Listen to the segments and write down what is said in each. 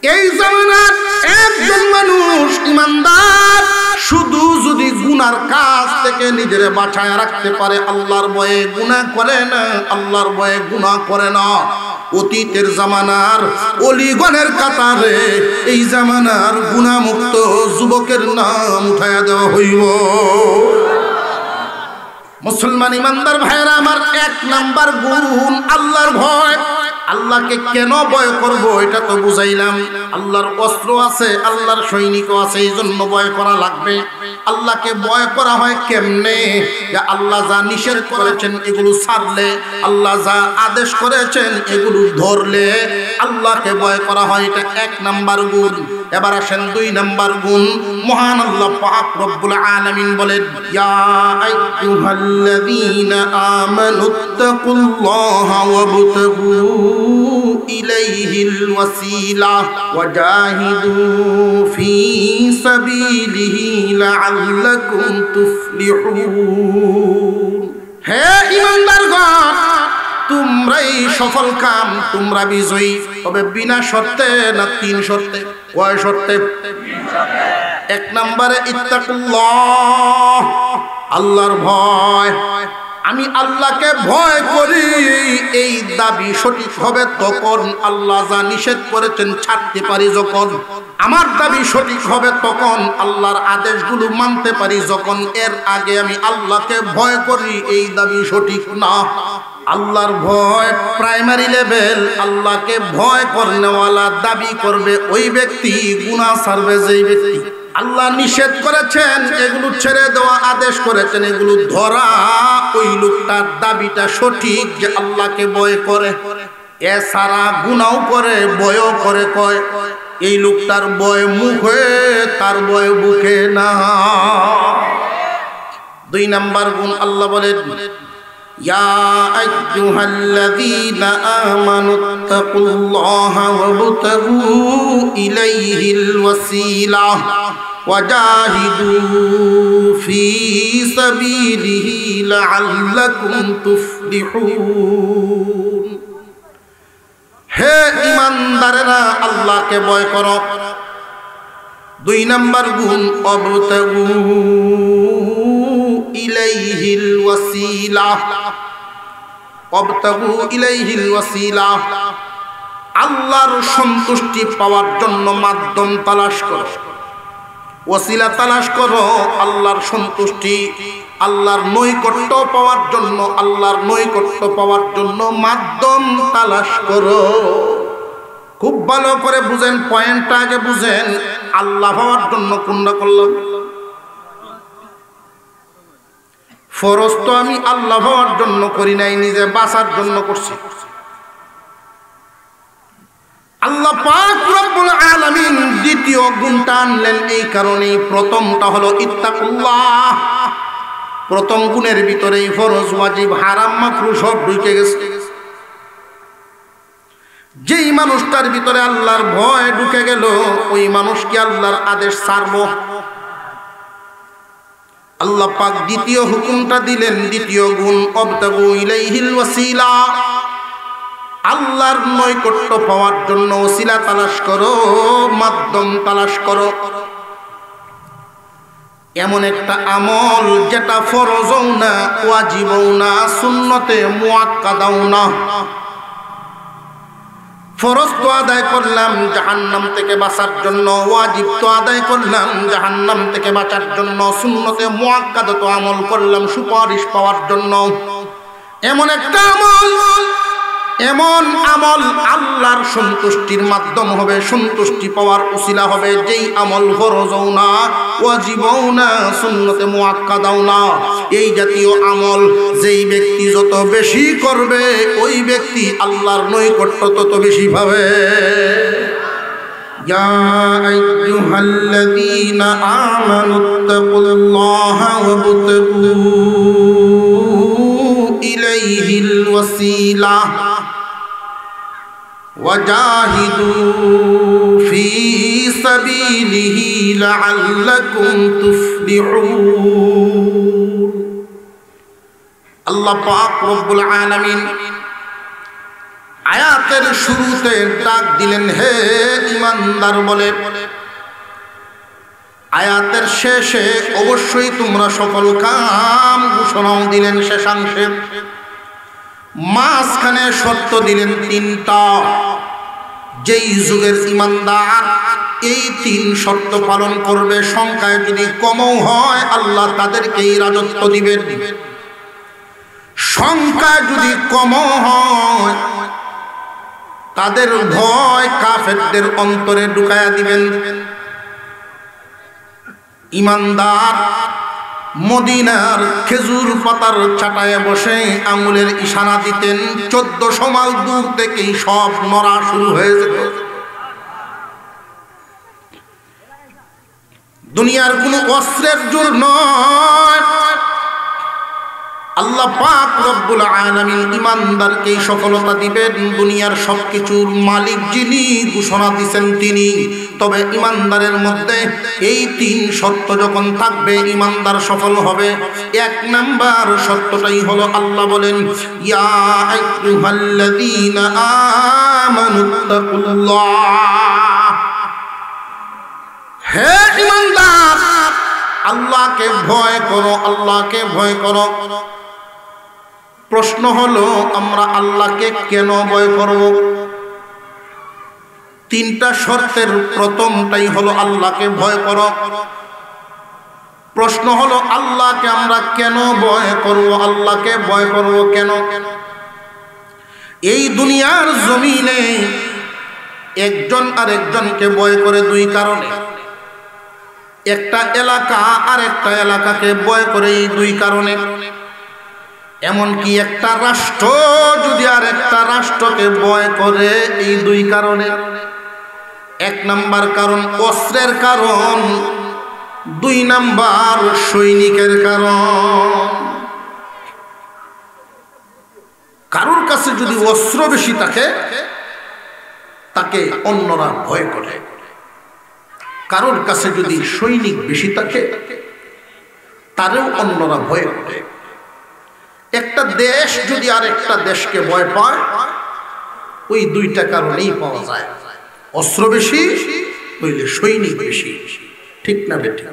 এই জামানার একজন মানুষ ইমানদার শুধু যদি গুনার কাজ থেকে নিজের বাঁচায় রাখতে পারে, আল্লাহর ভয়ে গুনাহ করে না, আল্লাহর ভয়ে গুনাহ করে না, অতীতের জামানার অলিগণের কাতারে এই জামানার গুনাহমুক্ত যুবকের নাম উঠায়া দেওয়া হইব। মুসলমান ইমানদার ভাইরা আমার, 1 নাম্বার গুণ আল্লাহর ভয়। আল্লাহকে কেন ভয় করব এটা তো বুঝাইলাম। আল্লাহর অস্ত্র আছে, আল্লাহর সৈনিকও আছে, এই জন্য ভয় করা লাগবে। আল্লাহকে ভয় করা হয় কেমনে? যে আল্লাহ যা নিষেধ করেছেন এগুলো ছাড়লে, আল্লাহ যা আদেশ করেছেন এগুলো ধরলে আল্লাহকে ভয় করা হয়। এটা 1 নাম্বার গুণ। এবার আসেন 2 নাম্বার গুণ। মহান আল্লাহ পাক রব্বুল আলামিন বলেন, ইয়া আইয়ুহাল্লাযীনা আমানুত্তাকুল্লাহা ওয়াবতাগু ইলাইহিল ওয়াসিলা ওয়াজাহিদু ফি সাবিলিহি লাআল্লাকুম তুফলিহুন। হে ঈমানদারগণ, তোমরাই সফল কাম, তোমরা বিজয়ী। তবে বিনা শর্তে না 3 শর্তে? কয় শর্তে? 3 শর্তে। 1 নম্বরে ইত্তাকুল্লাহ, আল্লাহর ভয়। আমি আল্লাহকে ভয় করি, এই দাবি সঠিক হবে তখন আল্লাহ যা নিষেধ করেছেন ছাড়তে পারি যখন। আমার দাবি সঠিক হবে তখন আল্লাহর আদেশগুলো মানতে পারি যখন। এর আগে আমি আল্লাহকে ভয় করি, এই দাবি সঠিক না। আল্লাহর ভয় প্রাইমারি লেভেল। আল্লাহকে ভয় করনেওয়ালা দাবি করবে ওই ব্যক্তি, গুনাহ ছাড়বে যেই ব্যক্তি। আল্লাহ নিষেধ করেছেন এগুলো ছেড়ে দেওয়া, আদেশ করেছেন এগুলো ধরা, ওই লোকটার দাবিটা সঠিক যে আল্লাহকে ভয় করে। এছাড়া গুনাহ করে, ভয়ও করে, কয় এই লোকটার ভয় মুখে, তার ভয় বুকে না। 2 নাম্বার গুণ আল্লাহ বলেন, ইয়া আইয়ুহাল্লাযীনা আমানুত্তাকুল্লাহা ওয়াবতাগু ইলাইহিল ওয়াসিলা ওয়াজাহিদু ফি সাবিলিহি লাআল্লাকুম তুফলিহুন। হে ঈমানদারেরা, আল্লাহকে ভয় করো। 2 নাম্বার গুণ ওয়াবতাগু ইলাইহিল ওয়াসিলা, ওয়াবতাগু ইলাইহিল ওয়াসিলা। আল্লাহর সন্তুষ্টি পাওয়ার জন্য মাধ্যম তালাশ করো, ওয়াসিলা তালাশ করো। আল্লাহর সন্তুষ্টি, আল্লাহর নৈকট্য পাওয়ার জন্য, আল্লাহর নৈকট্য পাওয়ার জন্য মাধ্যম তালাশ করো। খুব ভালো করে বুঝেন, পয়েন্টটা আগে বুঝেন। আল্লাহ পাওয়ার জন্য কোনটা করলাম? ফরজ তো আমি আল্লাহ পাওয়ার জন্য করি নাই, নিজে বাঁচার জন্য করছি। আল্লাহ পাক রব্বুল আলামিন দ্বিতীয় গুণটা আনলেন এই কারণেই। প্রথমটা হলো ইত্তাকুল্লাহ। প্রথম গুণের ভিতরেই ফরজ, ওয়াজিব, হারাম, মাকরুহ সব ঢুকে গেছে। যেই মানুষটার ভিতরে আল্লাহর ভয় ঢুকে গেল, ওই মানুষ কি আল্লাহর আদেশ ছাড়বো? আল্লাহ পাক দ্বিতীয় হুকুমটা দিলেন, দ্বিতীয় গুণ, ওয়াবতাগু ইলাইহিল ওয়াসিলা। আল্লাহর নৈকট্য পাওয়ার জন্য ওসিলা তালাশ করো, মাধ্যম তালাশ করো। এমন একটা আমল যেটা ফরজও না, ওয়াজিবও না, সুন্নতে মুআক্কাদাও না। ফরজ তো আদায় করলাম জাহান্নাম থেকে বাঁচার জন্য, ওয়াজিব তো আদায় করলাম জাহান্নাম থেকে বাঁচার জন্য, সুন্নতে মুআক্কাদা তো আমল করলাম সুপারিশ পাওয়ার জন্য। এমন একটা আমল, এমন আমল আল্লাহর সন্তুষ্টির মাধ্যম হবে, সন্তুষ্টি পাওয়ার উসিলা হবে, যেই আমল ফরজও না, ওয়াজিবও না, সুন্নতে মুআক্কাদাও না। এই জাতীয় আমল যেই ব্যক্তি যত বেশি করবে, ওই ব্যক্তি আল্লাহর নৈকট্য তত বেশি পাবে। ইয়া আইয়ুহাল্লাযীনা আমানুত্তাকুল্লাহা ওয়াবতাগু ইলাইহিল ওয়াসিলা ওয়াজাহিদু ফি সাবিলিহি লাআল্লাকুম তুফলিহুন। আল্লাহ পাক রব্বুল আলামিন আয়াতের শুরুতে ডাক দিলেন হে ঈমানদার বলে, আয়াতের শেষে অবশ্যই তোমরা সফল কাম ঘোষণাও দিলেন শেষাংশে। মাঝখানে শর্ত দিলেন তিনটা। যেই যুগের ঈমানদার এই তিন শর্ত পালন করবে, সংখ্যায় যদি কমও হয় আল্লাহ তাদেরকেই রাজত্ব দিবেন, সংখ্যায় যদি কমও হয় তাদের ভয় কাফেরদের অন্তরে ঢুকায়া দিবেন। ঈমানদার মদিনার খেজুর পাতার চাটায় বসে আঙুলের ইশারা দিতেন, 1400 মাইল দূর থেকেই সব নড়া শুরু হয়ে যেত। দুনিয়ার কোনো অস্ত্রের জোর নয়, আল্লাহ পাক রব্বুল আলামিন ঈমানদারকে সফলতা দিবেন। দুনিয়ার সবকিছুর মালিক যিনি, ঘোষণা দিয়েছেন তিনি। তবে ঈমানদারের মধ্যে এই তিন শর্ত যখন থাকবে ঈমানদার সফল হবে। এক নাম্বার শর্তটাই হলো আল্লাহ বলেন, ইয়া আইয়ুহাল্লাযীনা আমানুত্তাকুল্লাহ, হে ঈমানদার আল্লাহকে ভয় করো, আল্লাহকে ভয় করো। প্রশ্ন হলো আমরা আল্লাহকে কেন ভয় করব? তিনটা শর্তের প্রথমটাই হলো আল্লাহকে ভয় করো। প্রশ্ন হলো আল্লাহকে আমরা কেন ভয় করব? আল্লাহকে ভয় করব কেন? এই দুনিয়ার জমিনে একজন আরেকজনকে ভয় করে দুই কারণে। একটা এলাকা আর একটা এলাকাকে ভয় করে এই দুই কারণে। এমনকি একটা রাষ্ট্র যদি আর একটা রাষ্ট্রকে ভয় করে এই দুই কারণে। এক নাম্বার কারণ অস্ত্রের কারণ, দুই নাম্বার সৈনিকের কারণ। কারোর কাছে যদি অস্ত্র বেশি থাকে তাকে অন্যরা ভয় করে, কারোর কাছে যদি সৈনিক বেশি থাকে তারেও অন্যরা ভয় করে। একটা দেশ যদি আর একটা দেশকে ভয় পায় ওই দুইটা কারণেই পাওয়া যায়, অস্ত্র বেশি হইলে সৈনিক বেশি। ঠিক না বেঠিক?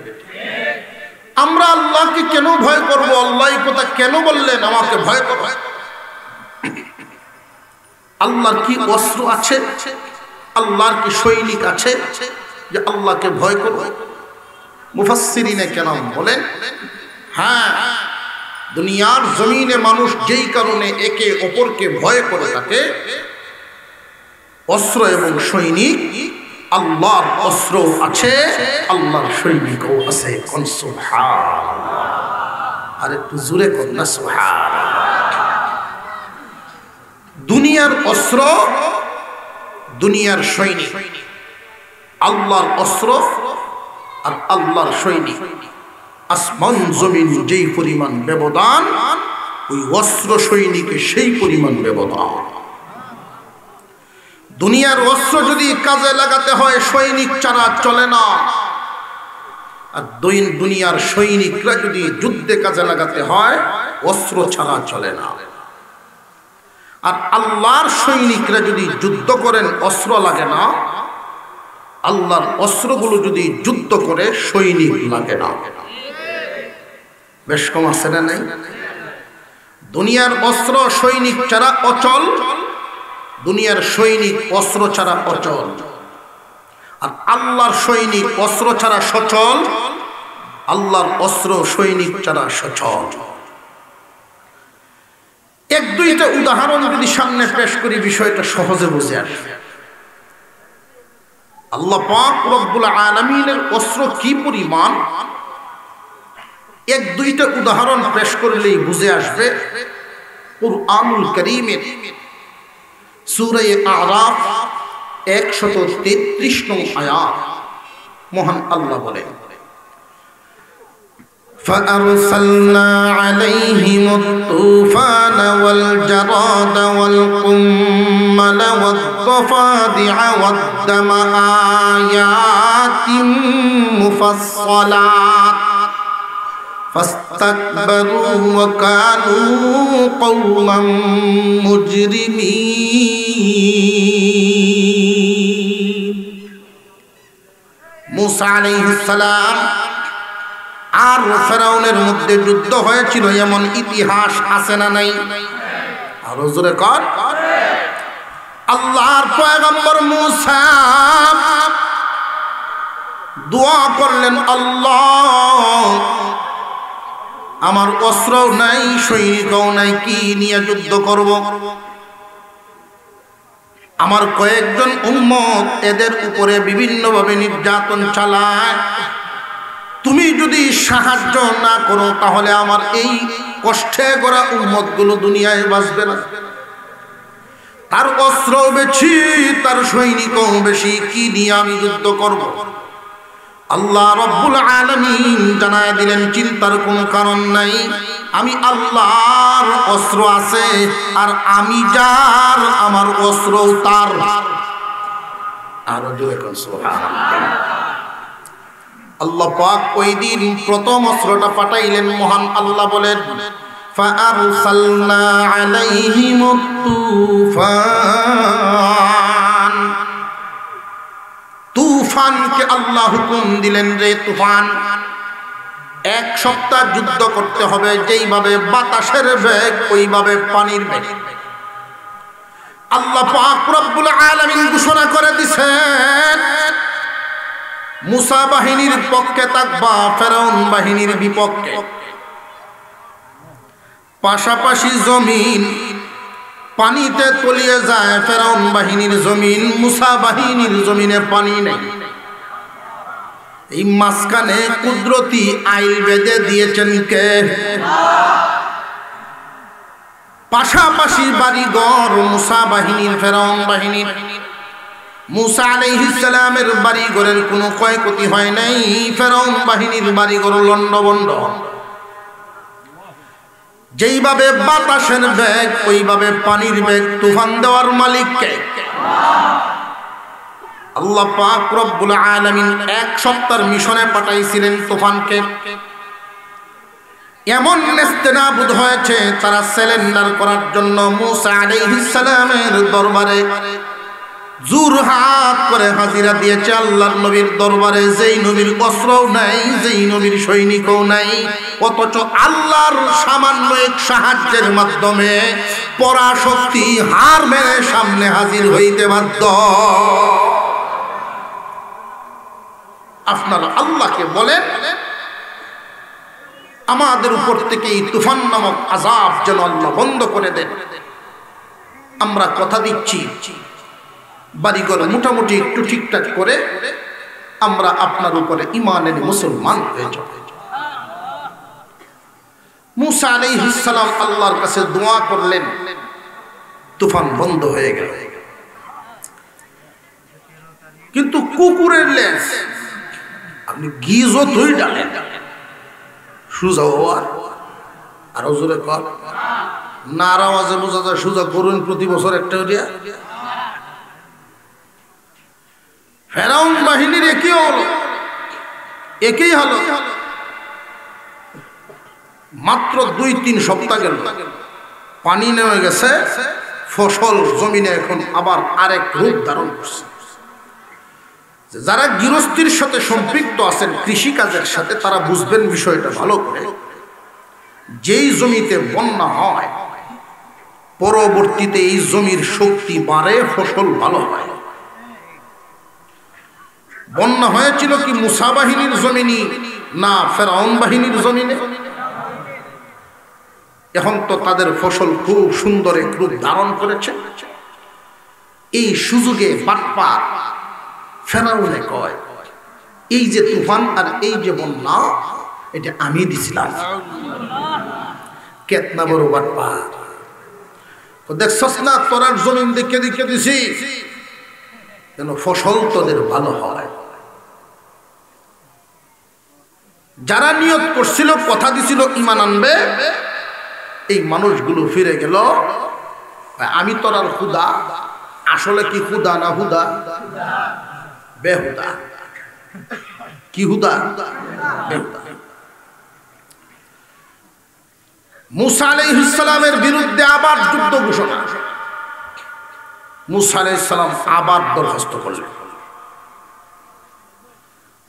আমরা আল্লাহকে কেন ভয় করব? আল্লাহ এই কথা কেন বললেন আমাকে ভয় করো? আল্লাহর কি অস্ত্র আছে? আল্লাহর কি সৈনিক আছে যে আল্লাহকে ভয় করব? মুফাসসিরিনে কেরাম বলেন, হ্যাঁ, দুনিয়ার জমিনে মানুষ যেই কারণে একে অপরকে ভয় করে থাকে, অস্ত্র এবং সৈনিক, আল্লাহর অস্ত্র আছে, আল্লাহর সৈনিকও আছে। সুবহানাল্লাহ। আর একটু জোরে কর না সুবহানাল্লাহ। দুনিয়ার অস্ত্র, দুনিয়ার সৈনিক, আল্লাহর অস্ত্র আর আল্লাহর সৈনিক, আসমান জমিন যেই পরিমাণ ব্যবধান, ওই অস্ত্র সৈনিকে সেই পরিমাণ ব্যবধান। দুনিয়ার অস্ত্র যদি কাজে লাগাতে হয় সৈনিক ছাড়া চলে না, আর দুনিয়ার সৈনিকরা যদি যুদ্ধে কাজে লাগাতে হয় অস্ত্র ছাড়া চলে না। আর আল্লাহর সৈনিকরা যদি যুদ্ধ করেন অস্ত্র লাগে না, আল্লাহর অস্ত্রগুলো যদি যুদ্ধ করে সৈনিক লাগে না। বেশ কম আছে না নাই? দুনিয়ার অস্ত্র সৈনিক ছাড়া অচল, দুনিয়ার সৈনিক অস্ত্র ছাড়া অচল। আর আল্লাহর সৈনিক অস্ত্র ছাড়া সচল, আল্লাহর অস্ত্র সৈনিক ছাড়া সচল। এক দুইটা উদাহরণ যদি সামনে পেশ করি বিষয়টা সহজে বুঝে আসবে। আল্লাহ পাক রব্বুল আলামিনের অস্ত্র কি পরিমাণ, এক দুইটা উদাহরণ পেশ করলেই বুঝে আসবে। কুরআনুল কারীমের সূরা আরাফ 133 নং আয়াত মহান আল্লাহ বলেন, فأرسلنا عليهم الطوفان والجراد والقمل والضفادع والدم آيات مفصلات ফাস্তাকবারু ওয়া কানু কওমান মুজরিমিন। মূসা আলাইহিস সালাম আর ফেরাউনের মধ্যে যুদ্ধ হয়েছিল এমন ইতিহাস আছে না নাই? আর জোরে কর। আল্লাহর পয়গম্বর মূসা দোয়া করলেন, আল্লাহ আমার অস্ত্রও নাই, সৈনিকও নাই, কি নিয়ে যুদ্ধ করব? আমার কয়েকজন উম্মত, এদের উপরে বিভিন্নভাবে নির্যাতন চালায়, তুমি যদি সাহায্য না করো তাহলে আমার এই কষ্টে গড়া উম্মত গুলো দুনিয়ায় বাঁচবে না। তার অস্ত্রও বেশি, তার সৈনিকও বেশি, কি নিয়ে আমি যুদ্ধ করব? আল্লাহ রব্বুল আলামিন জানায় দিলেন, চিন্তার কোনো কারণ নাই, আমি আল্লাহর অস্ত্র আছে, আর আমি যার, আমার অস্ত্রও তার। আরো জোরে কোন সুবহানাল্লাহ। আল্লাহ পাক ওই দিন প্রথম অস্ত্রটা পাঠাইলেন, মহান আল্লাহ বলেন, ফাআরসালনা আলাইহিমুত তুফান। তুফানকে আল্লাহ হুকুম দিলেন, রে তুফান, 1 সপ্তাহ যুদ্ধ করতে হবে, যেইভাবে বাতাসের বেগ ওইভাবে পানির বেগ। আল্লাহ পাক রব্বুল আলামিন ঘোষণা করে দিয়েছেন, মূসা বাহিনীর পক্ষে থাকবা, ফেরাউন বাহিনীর বিপক্ষে। পাশাপাশি জমিন পানিতে তলিয়ে যায়, ফেরাউন বাহিনীর জমিন, মূসা বাহিনীর জমিনে পানি নেই। এই মাঝখানে কুদরতি আইল বেঁধে দিয়েছেন কে? পাশাপাশি বাড়িঘর মূসা বাহিনীর, ফেরাউন বাহিনীর। মূসা আলাইহিস সালামের বাড়িঘরের কোনো ক্ষয়ক্ষতি হয় নাই, ফেরাউন বাহিনীর বাড়িঘর লন্ডভন্ড। যেইভাবে বাতাসের বেগ ওইভাবে পানির বেগ। তুফান দেওয়ার মালিক কে? আল্লাহ পাক রব্বুল আলামিন 1 সপ্তাহের মিশনে পাঠাইছিলেন তুফানকে। এমন নেস্তেনাবুদ হয়েছে, তারা সিলিন্ডার করার জন্য মূসা আলাইহিস সালামের দরবারে জোরহাট করে হাজিরা দিয়েছে আল্লাহর নবীর দরবারে। যেই নবীর অস্ত্রও নাই, যেই নবীর সৈনিকও নাই, অথচ আল্লাহর সামান্য এক সাহায্যের মাধ্যমে পরাশক্তি হার মেরে সামনে হাজির হইতে বাধ্য। আপনারা আল্লাহকে বলেন, আমাদের উপর থেকে এই তুফান নামক আযাব যেন আল্লাহ বন্ধ করে দেন। আমরা কথা দিচ্ছি, বাড়িঘর মোটামুটি একটু ঠিকঠাক করে আমরা আপনার উপরে ঈমানের মুসলমান হয়ে যাব। মূসা আলাইহিস সালাম আল্লাহর কাছে দোয়া করলেন, তুফান বন্ধ হয়ে গেল। কিন্তু কুকুরের লেজ আপনি গিজো তুই ডালেন, সুজা হওয়ার আরো জোরে কর, নার আওয়াজে বোঝা যায় সুজা করুন প্রতি বছর একটা দিয়া। ফেরাউন বাহিনীর একই হলো, একই হলো। মাত্র 2-3 সপ্তাহ গেল, পানি নেমে গেছে, ফসল জমিনে এখন আবার আরেক রূপ ধারণ করছে। যারা গৃহস্থির সাথে সম্পৃক্ত আছেন, কৃষি কাজের সাথে, তারা বুঝবেন বিষয়টা ভালো করে। যেই জমিতে বন্যা হয়, পরবর্তীতে এই জমির শক্তি বাড়ে, ফসল ভালো হয়। বন্যা হয়েছিল কি মূসা বাহিনীর জমিনে না ফেরাউন বাহিনীর জমিনে? এখন তো তাদের ফসল খুব সুন্দর এক রূপ ধারণ করেছে। এই সুযোগে বাটপার ফেরাউনে কয়, এই যে তুফান আর এই যে বন্যা, এটা আমি দিছিলাম। কেতনা বড় বাটপার! দেখছস না, তোরার জমিন দেখে দেখে দিছি যেন ফসল তোদের ভালো হয়। যারা নিয়ত করছিল, কথা দিছিল ঈমান আনবে, এই মানুষগুলো ফিরে গেল, আমি তোরার খুদা। আসলে কি খুদা না হুদা? বেহুদা। কি হুদা? বেহুদা। মুসা আলাইহিস সালামের বিরুদ্ধে আবার যুদ্ধ ঘোষণা। মুসা আলাইহিস সালাম আবার দরখাস্ত করলেন।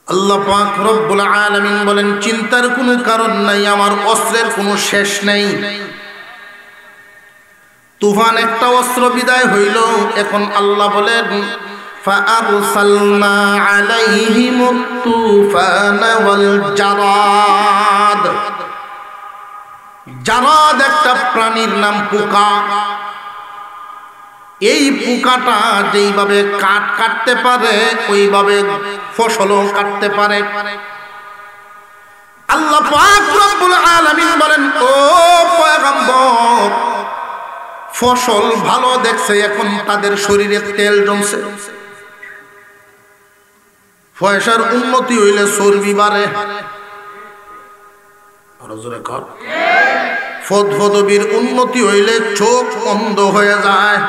আল্লাহ পাক রব্বুল আলামিন বলেন, চিন্তার কোনো কারণ নাই, আমার অস্ত্রের কোনো শেষ নেই। তুফান একটা অস্ত্র বিদায় হইল। এখন আল্লাহ বলেন, فأرسلنا عليهم الطوفان والجراد। জারাদ একটা প্রাণীর নাম, পোকা। এই পোকাটা যেইভাবে কাটতে পারে ওইভাবে ফসলও কাটতে পারে। আল্লাহ পাক রব্বুল আলামিন বলেন, ও পয়গম্বর, ফসল ভালো দেখছে, এখন তাদের শরীরে তেল জমছে। পয়সার উন্নতি হইলে চর্বি বাড়ে। পদবীর উন্নতি হইলে চোখ অন্ধ হয়ে যায়।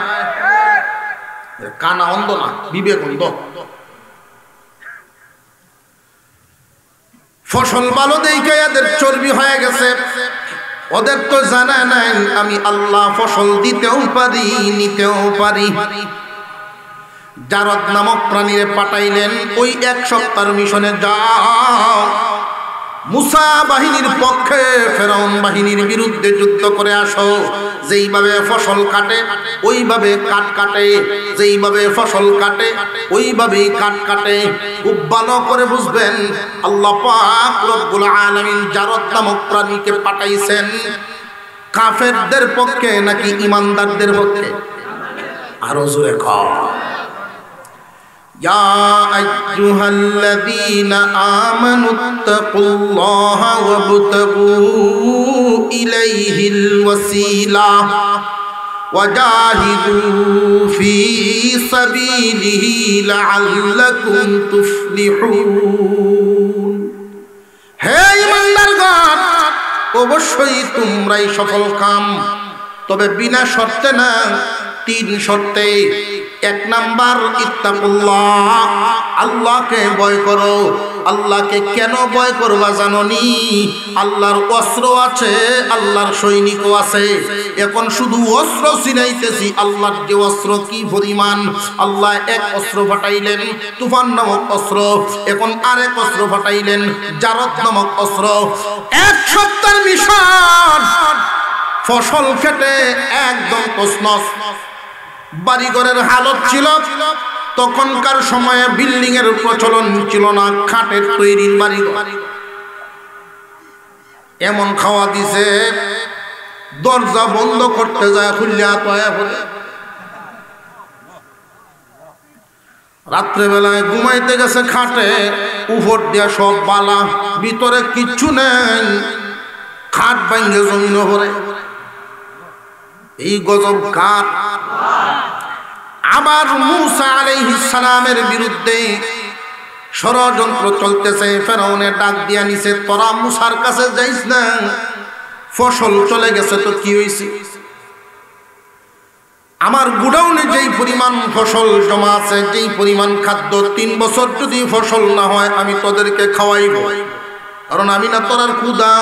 কানা অন্ধ না, বিবেক অন্ধ। ফসল ভালো দেখে এদের চর্বি হয়ে গেছে। ওদের তো জানা নাই আমি আল্লাহ ফসল দিতেও পারি, নিতেও পারি। জারদ নামক প্রাণীরে পাঠাইলেন, ওই 1 সপ্তাহের মিশনে যাও, মুসা বাহিনীর পক্ষে ফেরাউন বাহিনীর বিরুদ্ধে যুদ্ধ করে আসো। যেইভাবে ফসল কাটে ওইভাবে কাটে, যেইভাবে ফসল কাটে ওইভাবেই কাটে। খুব ভালো করে বুঝবেন, আল্লাহ পাক রব্বুল আলামিন জারদ নামক প্রাণীকে পাঠাইছেন কাফেরদের পক্ষে নাকি ঈমানদারদের পক্ষে? আরো জোরে কও। يا أيها الذين آمنوا اتقوا الله وابتغوا إليه الوسيلة وجاهدوا في سبيله لعلكم تفلحون। হে ঈমানদারগণ, অবশ্যই তোমরাই সফল কাম, তবে বিনা শর্তে না, 3 শর্তে। 1 নাম্বার, ইত্তাকুল্লাহ, আল্লাহকে ভয় করো। আল্লাহকে কেন ভয় করবা জানোনি? আল্লাহর অস্ত্র আছে, আল্লাহর সৈনিকও আছে। এখন শুধু অস্ত্র চিনাইতেছি, আল্লাহর যে অস্ত্র কি পরিমাণ। আল্লাহ 1 অস্ত্র পাঠাইলেন, তুফান নামক অস্ত্র। এখন আরেক অস্ত্র পাঠাইলেন, জারদ নামক অস্ত্র। 1 সপ্তাহের মিশন, ফসল খেটে একদম তছনছ। বাড়িঘরের হালত ছিল, তখনকার সময়ে বিল্ডিং এর প্রচলন ছিল না, খাটের তৈরির বাড়ি। এমন খাওয়া দিছে, দরজা বন্ধ করতে যায় খুললিয়া তয়া বলে। রাত্রেবেলায় ঘুমাইতে গেছে খাটে, উপর দিয়া সব বালা, ভিতরে কিচ্ছু নেই। খাট ভাঙ্গে জমিন ভরে। এই গজব কার? আবার মুসা আলাইহিস সালামের বিরুদ্ধে ষড়যন্ত্র চলতেছে। ফেরাউনের ডাক দিয়া নিছে, তোরা মুসার কাছে যাইস না, ফসল চলে গেছে তো কি হইছে? আমার গুডাউনে যেই পরিমাণ ফসল জমা আছে, যেই পরিমাণ খাদ্য, 3 বছর যদি ফসল না হয় আমি তোদেরকে খাওয়াইব, কারণ আমি না তোরার ক্ষুধা।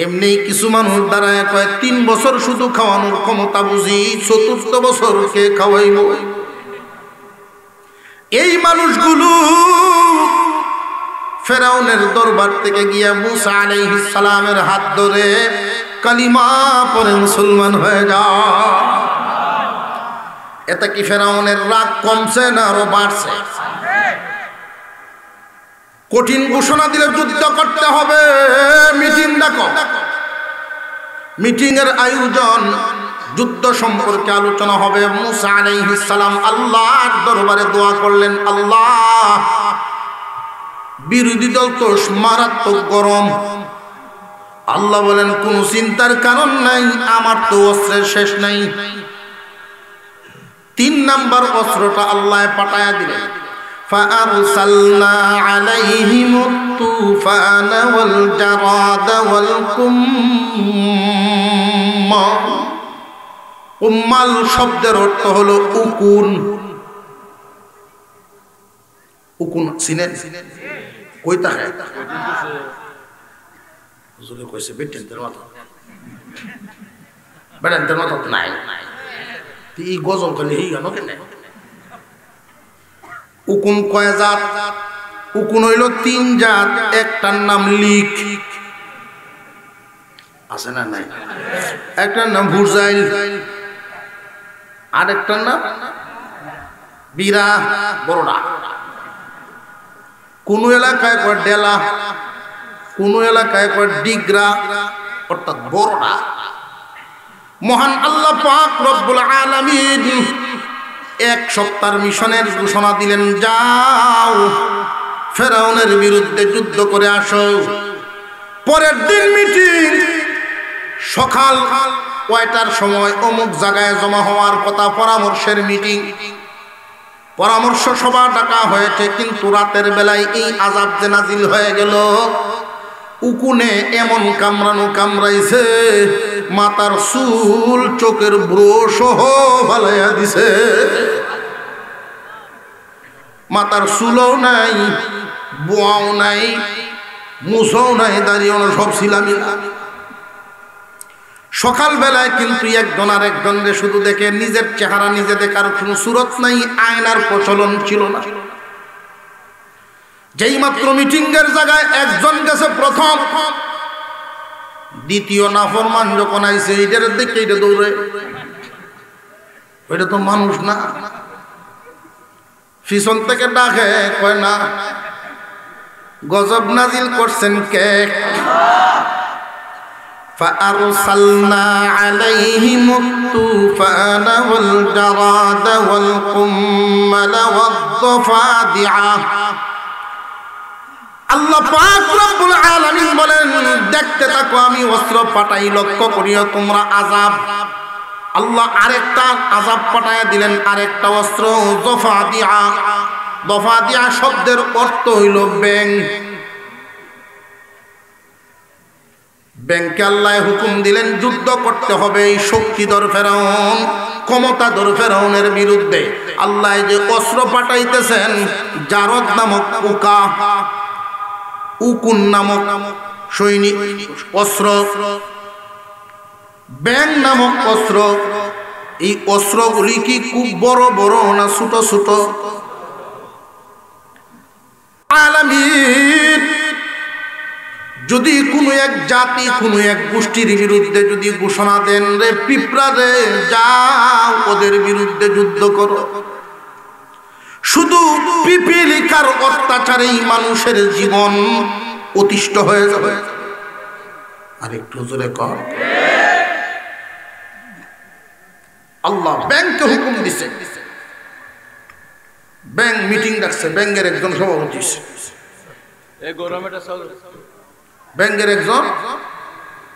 এমনি কিছু মানুষ দাঁড়ায় কয় 3 বছর শুধু খাওয়ানোর ক্ষমতা বুঝি, 4th বছর কে খাওয়াইব? এই মানুষগুলো ফেরাউনের দরবার থেকে গিয়া মুসা আলাইহিস সালামের হাত ধরে কালিমা পড়ে মুসলমান হয়ে যায়। এটা কি ফেরাউনের রাগ কমছে না আরো বাড়ছে? কঠিন ঘোষণা দিলে যুদ্ধ করতে হবে, মিটিং ডাকো। মিটিং এর আয়োজন, যুদ্ধ সম্পর্কে আলোচনা হবে। মুসা আলাইহিস সালাম আল্লাহর দরবারে দোয়া করলেন, আল্লাহ, বিরোধী দল তো মারাত্মক গরম। আল্লাহ বলেন, কোন চিন্তার কারণ নাই, আমার তো অস্ত্রের শেষ নাই। 3 নাম্বার অস্ত্রটা আল্লাহ পাঠায়া দিলেন। فأرسلنا عليهم الطوفان والجراد والقمل। উম্মাল শব্দের অর্থ হলো উকুন। উকুন চিনেন? কই থাকে? হুজুরে কইছে বেটেন্টের মাথা বেটেন্টের মাথা নাই এই গজল করলে এই গান কেন উকুন কয় জাত উকুন হইল 3 জাত একটার নাম লিক আছে না নাই একটার নাম ভুরজাইল আরেকটার নাম বিরা বড়ডা কোন এলাকায় কয় ডেলা কোন এলাকায় কয় ডিগরা অর্থাৎ বড়ডা মহান আল্লাহ পাক রব্বুল আলামিন এক সপ্তাহের মিশনের ঘোষণা দিলেন যাও ফেরাউনের বিরুদ্ধে যুদ্ধ করে আসো পরের দিন মিটিং সকাল 9টার সময় অমুক জায়গায় জমা হওয়ার কথা পরামর্শের মিটিং পরামর্শ সভা ডাকা হয়েছে কিন্তু রাতের বেলায় এই আযাব যে নাজিল হয়ে গেল উকুনে এমন কামড়ানো কামড়াইছে মাথার চুল চোখের ব্রশ সহ ফালাইয়া দিছে মাথার চুলও নাই বোয়াও নাই মুছও নাই দাঁড়িয়ে সব ছিলামিলা সকাল বেলায় কিন্তু একজন আর একজনকে শুধু দেখে নিজের চেহারা নিজে দেখার কোনো সুরত নাই আয়নার প্রচলন ছিল না যেই মাত্র মিটিং এর জায়গায় একজন গেছে প্রথম দ্বিতীয় নাফরমান যখন আইছে এইটার দিকে এইটা দৌড়ে ওইটা তো মানুষ না পিছন থেকে ডাকে কয় না গজব নাজিল করছেন কে فأرسلنا عليهم الطوفان والجراد والقمل والضفادع আল্লাহ পাক রব্বুল আলামিন বলেন দেখতে থাকো আমি অস্ত্র পাঠাই লক্ষ্য করিও তোমরা আযাব আল্লাহ আরেকটা আযাব পাঠায়া দিলেন আরেকটা অস্ত্র দফাদিয়া শব্দের অর্থ হইল ব্যাং ব্যাংকে আল্লাহ হুকুম দিলেন যুদ্ধ করতে হবে এই শক্তিধর ফেরাউন ক্ষমতাধর ফেরাউনের বিরুদ্ধে আল্লাহ যে অস্ত্র পাঠাইতেছেন জারদ নামক পোকা উকুন নামক সৈনিক অস্ত্র ব্যাং নামক অস্ত্র এই অস্ত্রগুলি কি খুব বড় বড় না ছোট ছোট আলামিন যদি কোনো এক জাতি কোনো এক গোষ্ঠীর বিরুদ্ধে যদি ঘোষণা দেন রে পিঁপড়া রে যাও ওদের বিরুদ্ধে যুদ্ধ করো শুধু পিপিলিকার অত্যাচারেই মানুষের জীবন অতিষ্ঠ হয়ে যাবে আর একটু জোরে কর আল্লাহ ব্যাংকে হুকুম দিছে ব্যাংক মিটিং ডাকছে ব্যাংকের একজন সভাপতি ব্যাংকের একজন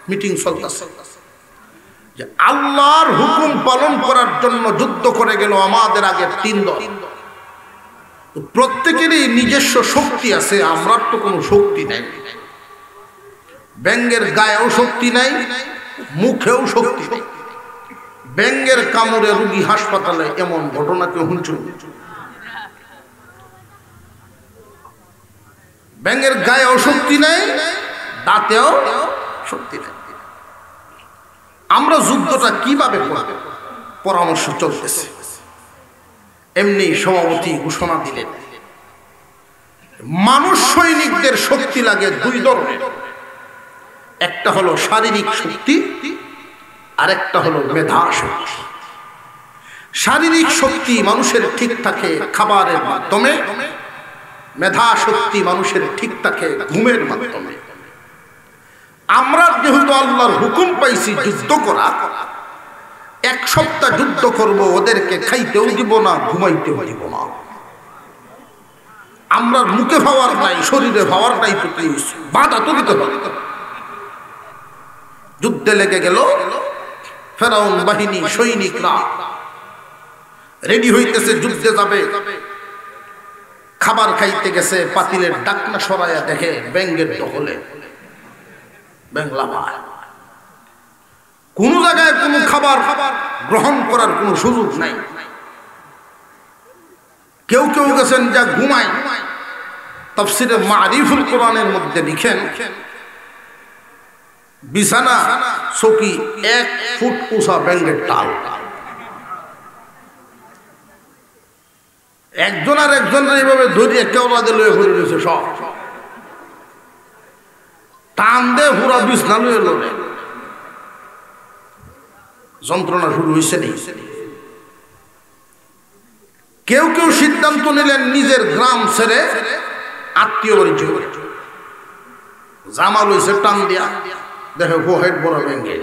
মিটিং চলতেছে যে আল্লাহর হুকুম পালন করার জন্য যুদ্ধ করে গেল আমাদের আগে 3 দল প্রত্যেকেরই নিজস্ব শক্তি আছে আমরা তো কোনো শক্তি নাই ব্যাংকের গায়েও শক্তি নাই মুখেও শক্তি নেই ব্যাংকের কামড়ে রোগী হাসপাতালে এমন ঘটনা কেউ শুনছো ব্যাংকের গায়েও শক্তি নাই দাঁতেও শক্তি নেই আমরা যুদ্ধটা কিভাবে করব পরামর্শ চলতেছে এমনি সভাপতি ঘোষণা দিলেন মানুষ সৈনিকদের শক্তি লাগে 2 ধরনের একটা হলো শারীরিক শক্তি আরেকটা হলো মেধা শক্তি শারীরিক শক্তি মানুষের ঠিক থাকে খাবারের মাধ্যমে মেধা শক্তি মানুষের ঠিক থাকে ঘুমের মাধ্যমে আমরা যেহেতু আল্লাহর হুকুম পাইছি যুদ্ধ করা 1 সপ্তাহ যুদ্ধ করব ওদেরকে খাইতেও দিব না ঘুমাইতেও দিব না আমরা মুখে পাওয়ার নাই শরীরে পাওয়ার নাই তো কি বাধা তো দিতে হবে যুদ্ধে লেগে গেল ফেরাউন বাহিনী সৈনিকরা রেডি হইতেছে যুদ্ধে যাবে খাবার খাইতে গেছে পাতিলের ডাকনা সরাইয়া দেখে ব্যাঙের দখলে ব্যাংলা ভাই কোন জায়গায় কোনো খাবার গ্রহণ করার কোনো সুযোগ নাই কেউ কেউ গেছেন যা ঘুমায় তাফসীরে মারিফুল কোরআনের মধ্যে লিখেন বিছানা চকি 1 ফুট উঁচা ব্যাঙ্গের টাল, একজন আর একজনের এইভাবে ধরিয়ে কেওড়া দিয়ে লয়ে ঘুরে রয়েছে, সব টান দিয়ে পুরা বিছনা লয়ে লড়ে। যন্ত্রণা শুরু হয়েছে নি। কেউ কেউ সিদ্ধান্ত নিলেন নিজের গ্রাম ছেড়ে আত্মীয় বাড়ি চলে, জামা লইছে টান দিয়া, দেখে হোহেড বড় ভেঙ্গে।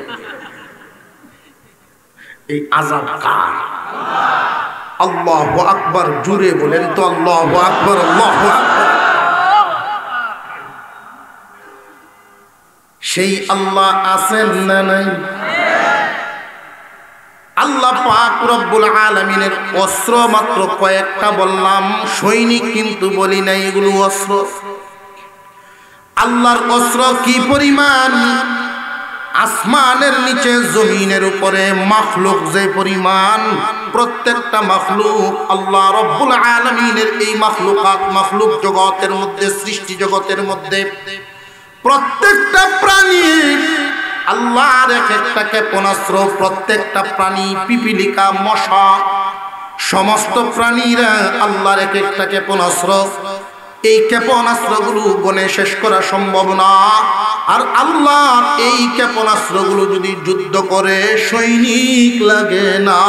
এই আযাব কার? আল্লাহু আকবার, জুড়ে বলেন তো আল্লাহু আকবার, আল্লাহু আকবার। সেই আল্লাহ আছেন না নাই? আল্লাহ পাক রব্বুল আলামিনের অস্ত্র মাত্র কয়েকটা বললাম, সৈনিক কিন্তু বলি নাই, এগুলো অস্ত্র। আল্লাহর অস্ত্র কি পরিমাণ, আসমানের নিচে জমিনের উপরে মাখলুক যে পরিমাণ, প্রত্যেকটা মাখলুক আল্লাহ রব্বুল আলামিনের এই মাখলুক জগতের মধ্যে, সৃষ্টি জগতের মধ্যে প্রত্যেকটা প্রাণী আল্লাহর এক একটা ক্ষেপণাস্ত্র। প্রত্যেকটা প্রাণী, পিপিলিকা, মশা, সমস্ত প্রাণীরা আল্লাহর এক একটা ক্ষেপণাস্ত্র। এই ক্ষেপণাস্ত্রগুলো গণে শেষ করা সম্ভব না। আর আল্লাহর এই ক্ষেপণাস্ত্রগুলো যদি যুদ্ধ করে সৈনিক লাগে না।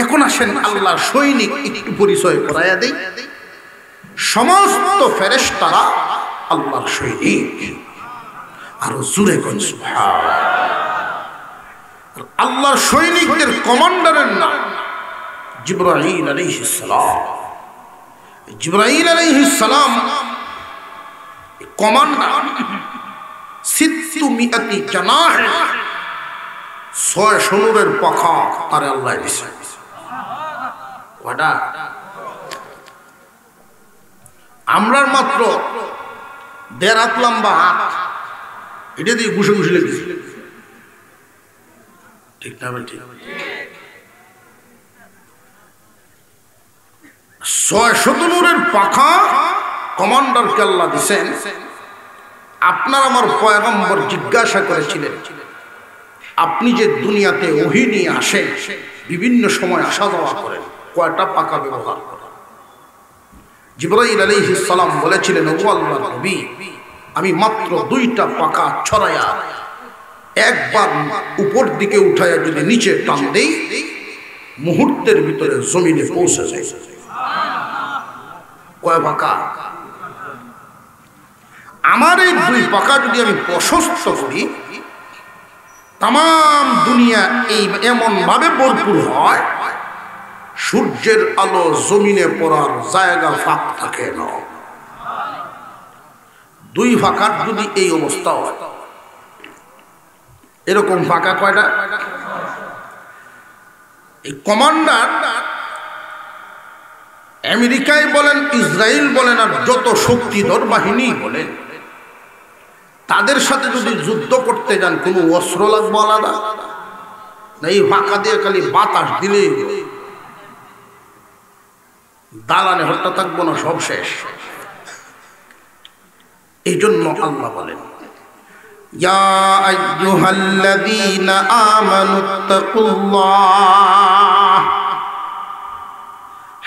এখন আসেন আল্লাহর সৈনিক একটু পরিচয় করাইয়া দেই। সমস্ত ফেরেশতারা আল্লাহর সৈনিক। আরো জোরে কোন সুবহান। আল্লাহর সৈনিকদের কমান্ডারের নাম জিবরাইল আলাইহিস সালাম। জিবরাইল আলাইহিস সালাম কমান্ডার। 600 জানাহ, 6 নূরের পাখা তারে আল্লাহ দিয়েছে। ওটা আমরার মাত্র 1.5 হাত লম্বা হাত, এটা দিয়ে ঘুষে ঘুষে লেগেছে। ঠিক না ভাই? ঠিক। 600 নূরের পাখা কমান্ডারকে আল্লাহ দিয়েছেন। আপনার আমার পয়গম্বর জিজ্ঞাসা করেছিলেন, আপনি যে দুনিয়াতে ওহী নিয়ে আসেন, বিভিন্ন সময় আসা যাওয়া করেন, কয়টা পাখা ব্যবহার করেন? জিবরাইল আলাইহিস সালাম বলেছিলেন, ও আল্লাহর নবী, আমি মাত্র 2টা পাখা ছড়ায়া একবার উপর দিকে উঠায়া যদি নিচে টান দেই, মুহূর্তের ভিতরে জমিনে পৌঁছে যায়। কয় পাখা? আমার এই 2 পাখা যদি আমি প্রশস্ত করি, তাম দুনিয়া এই এমন ভাবে ভরপুর হয়, সূর্যের আলো জমিনে পড়ার জায়গা ফাঁক থাকে না। 2 ফাঁকার যদি এই অবস্থা হয়, এরকম ফাঁকা কয়টা? এই কমান্ডার আমেরিকায় বলেন, ইসরায়েল বলেন, আর যত শক্তিধর বাহিনী বলেন, তাদের সাথে যদি যুদ্ধ করতে যান, কোনো অস্ত্র লাগবে আলাদা না? এই ফাঁকা দিয়ে খালি বাতাস দিলে দালানে হত্যা থাকবো না, সব শেষ। এই জন্য আল্লাহ বলেন, ইয়া আইয়ুহাল্লাযীনা আমানুত্তাকুল্লাহ,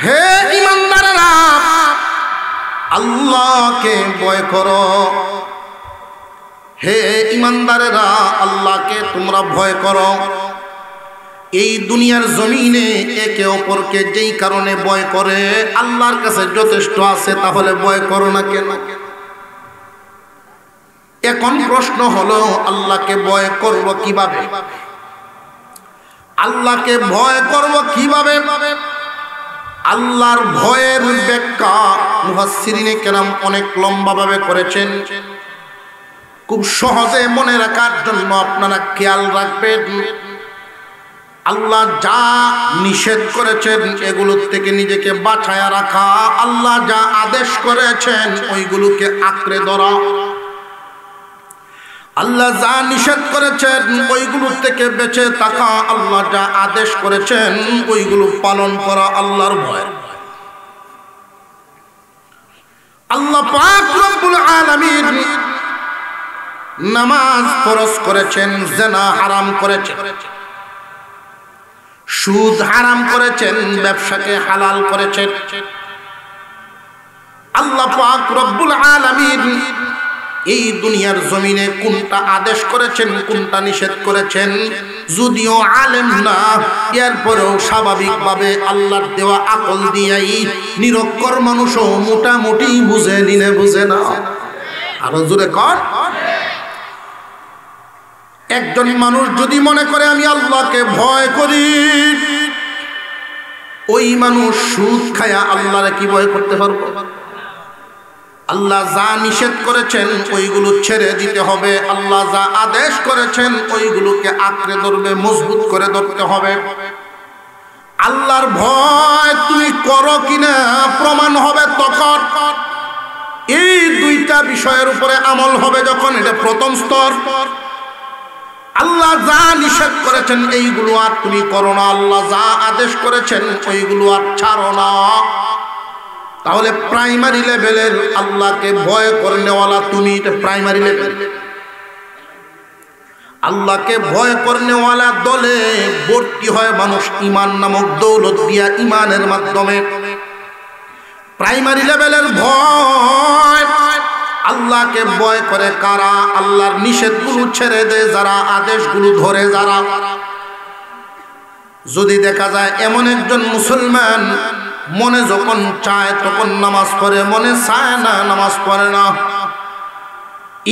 হে ঈমানদাররা আল্লাহকে ভয় করো। হে ঈমানদাররা আল্লাহকে তোমরা ভয় করো। এই দুনিয়ার জমিনে একে অপরকে যেই কারণে ভয় করে আল্লাহর কাছে যথেষ্ট আছে, তাহলে ভয় করো না কেন? এখন প্রশ্ন হলো, আল্লাহকে ভয় করব কিভাবে? আল্লাহকে ভয় করব কিভাবে? আল্লাহর ভয়ের ব্যাখ্যা মুফাসসিরিনে কেরাম অনেক লম্বাভাবে করেছেন। খুব সহজে মনে রাখার জন্য আপনারা খেয়াল রাখবেন, আল্লাহ যা নিষেধ করেছেন এগুলোর থেকে নিজেকে বাঁচায়া রাখা, আল্লাহ যা আদেশ করেছেন ওইগুলোকে আঁকড়ে ধরা, আল্লাহ যা নিষেধ করেছেন ওইগুলোর থেকে বেঁচে থাকা, আল্লাহ যা আদেশ করেছেন ওইগুলো পালন করা আল্লাহর ভয়। আল্লাহ পাক রব্বুল আলামিন নামাজ ফরজ করেছেন, জিনা হারাম করেছেন, সুদ হারাম করেছেন, ব্যবসাকে হালাল করেছেন। আল্লাহ পাক রব্বুল আলামিন এই দুনিয়ার জমিনে কোনটা আদেশ করেছেন, কোনটা নিষেধ করেছেন, যদিও আলেম না, এরপরেও স্বাভাবিকভাবে আল্লাহর দেওয়া আকল দিয়াই নিরক্ষর মানুষও মোটামুটি বুঝে নিলে বুঝে না। আরো জোরে কর। একজন মানুষ যদি মনে করে আমি আল্লাহকে ভয় করি, ওই মানুষ সুদ খায়া আল্লাহরে কি ভয় করতে পারবো? আল্লাহ যা নিষেধ করেছেন ওইগুলো ছেড়ে দিতে হবে, আল্লাহ যা আদেশ করেছেন ওইগুলোকে আঁকড়ে ধরবে, মজবুত করে ধরতে হবে। আল্লাহর ভয় তুমি করো কিনা প্রমাণ হবে তখন। এই দুইটা বিষয়ের উপরে আমল হবে যখন, এটা প্রথম স্তর। আল্লাহ যা নিষেধ করেছেন এইগুলো আর তুমি করো না, আল্লাহ যা আদেশ করেছেন ওইগুলো আর ছাড়ো না। তাহলে প্রাইমারি লেভেলের আল্লাহকে ভয় করনেওয়ালা তুমি, এটা প্রাইমারি লেভেল। আল্লাহকে ভয় করনেওয়ালা দলে ভর্তি হয় মানুষ ঈমান নামক দৌলত দিয়া, ঈমানের মাধ্যমে। প্রাইমারি লেভেলের ভয়, আল্লাহকে ভয় করে কারা? আল্লাহর নিষেধগুলো ছেড়ে দেয় যারা, আদেশগুলো ধরে যারা। যদি দেখা যায় এমন একজন মুসলমান মনে যখন চায় তখন নামাজ পড়ে, মনে চায় না নামাজ পড়ে না,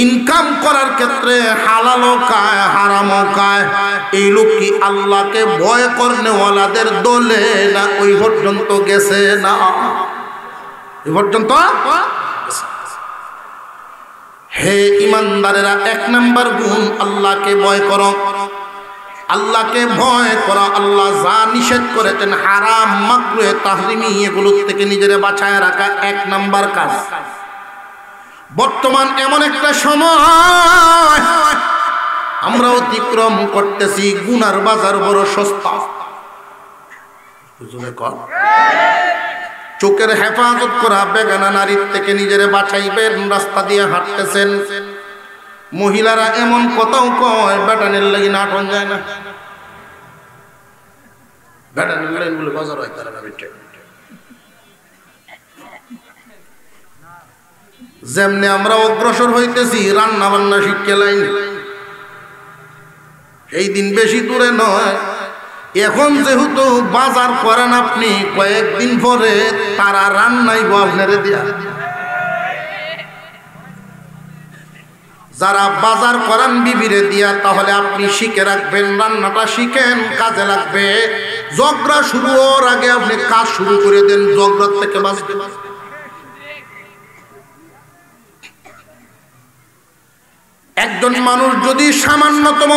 ইনকাম করার ক্ষেত্রে হালালও খায় হারামও খায়, এই লোক কি আল্লাহকে ভয় করনেওয়ালাদের দলে না? ওই পর্যন্ত গেছে না? ওই পর্যন্ত। হে ইমানদারেরা, এক নাম্বার গুণ আল্লাহকে ভয় করো। আল্লাহকে ভয় করা, আল্লাহ যা নিষেধ করেছেন হারাম মাকরুহে তাহরিমি এগুলোর থেকে নিজেরে বাঁচায় রাখা এক নাম্বার কাজ। বর্তমান এমন একটা সময় আমরা অতিক্রম করতেছি, গুনার বাজার বড় সস্তা। চোখের হেফাজত করা, বেগানা নারীর থেকে নিজেরে বাঁচাইবেন, রাস্তা দিয়ে হাঁটতেছেন, মহিলারা এমন কথাও কয় বেটানের লাগি নাটন যায় না, বেটানের লাইন বলে বাজার হয় তারা না। বেটে যেমনি আমরা অগ্রসর হইতেছি রান্না বান্না শিক্ষা লাইন, এই দিন বেশি দূরে নয়। এখন যেহেতু বাজার করেন আপনি, কয়েকদিন পরে তারা রান্নাইব আপনারে দিয়া। যারা বাজার করেন বিবিরে দিয়া, তাহলে আপনি শিখে রাখবেন, রান্নাটা শিখেন, কাজে লাগবে। ঝগড়া শুরু হওয়ার আগে আপনি কাজ শুরু করে দেন, ঝগড়ার থেকে বাঁচবে। একজন মানুষ যদি সামান্যতম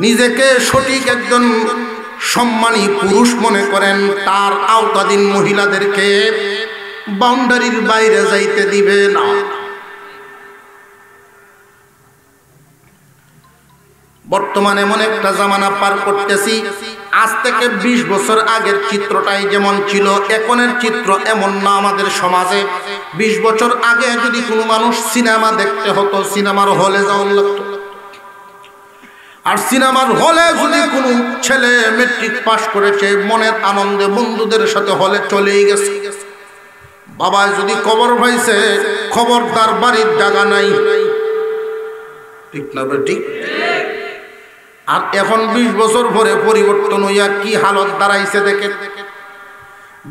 নিজেকে সঠিক একজন সম্মানী পুরুষ মনে করেন, তার আওতাধীন মহিলাদেরকে বাউন্ডারির বাইরে যাইতে দিবে না। বর্তমানে এমন একটা জামানা পার করতেছি, আজ থেকে 20 বছর আগের চিত্রটাই যেমন ছিল, এখনের চিত্র এমন না। আমাদের সমাজে 20 বছর আগে যদি কোনো মানুষ সিনেমা দেখতে হতো, সিনেমার হলে যাওয়া লাগতো। আর সিনেমার হলে যদি কোনো ছেলে মেট্রিক পাস করেছে, মনের আনন্দে বন্ধুদের সাথে হলে চলেই গেছে। বাবা যদি খবর পাইছে, খবরদার বাড়ির জায়গা নাই, ঠিক না বেটি? আর এখন 20 বছর পরে পরিবর্তন হইয়া কি হালত দাঁড়াইছে দেখে।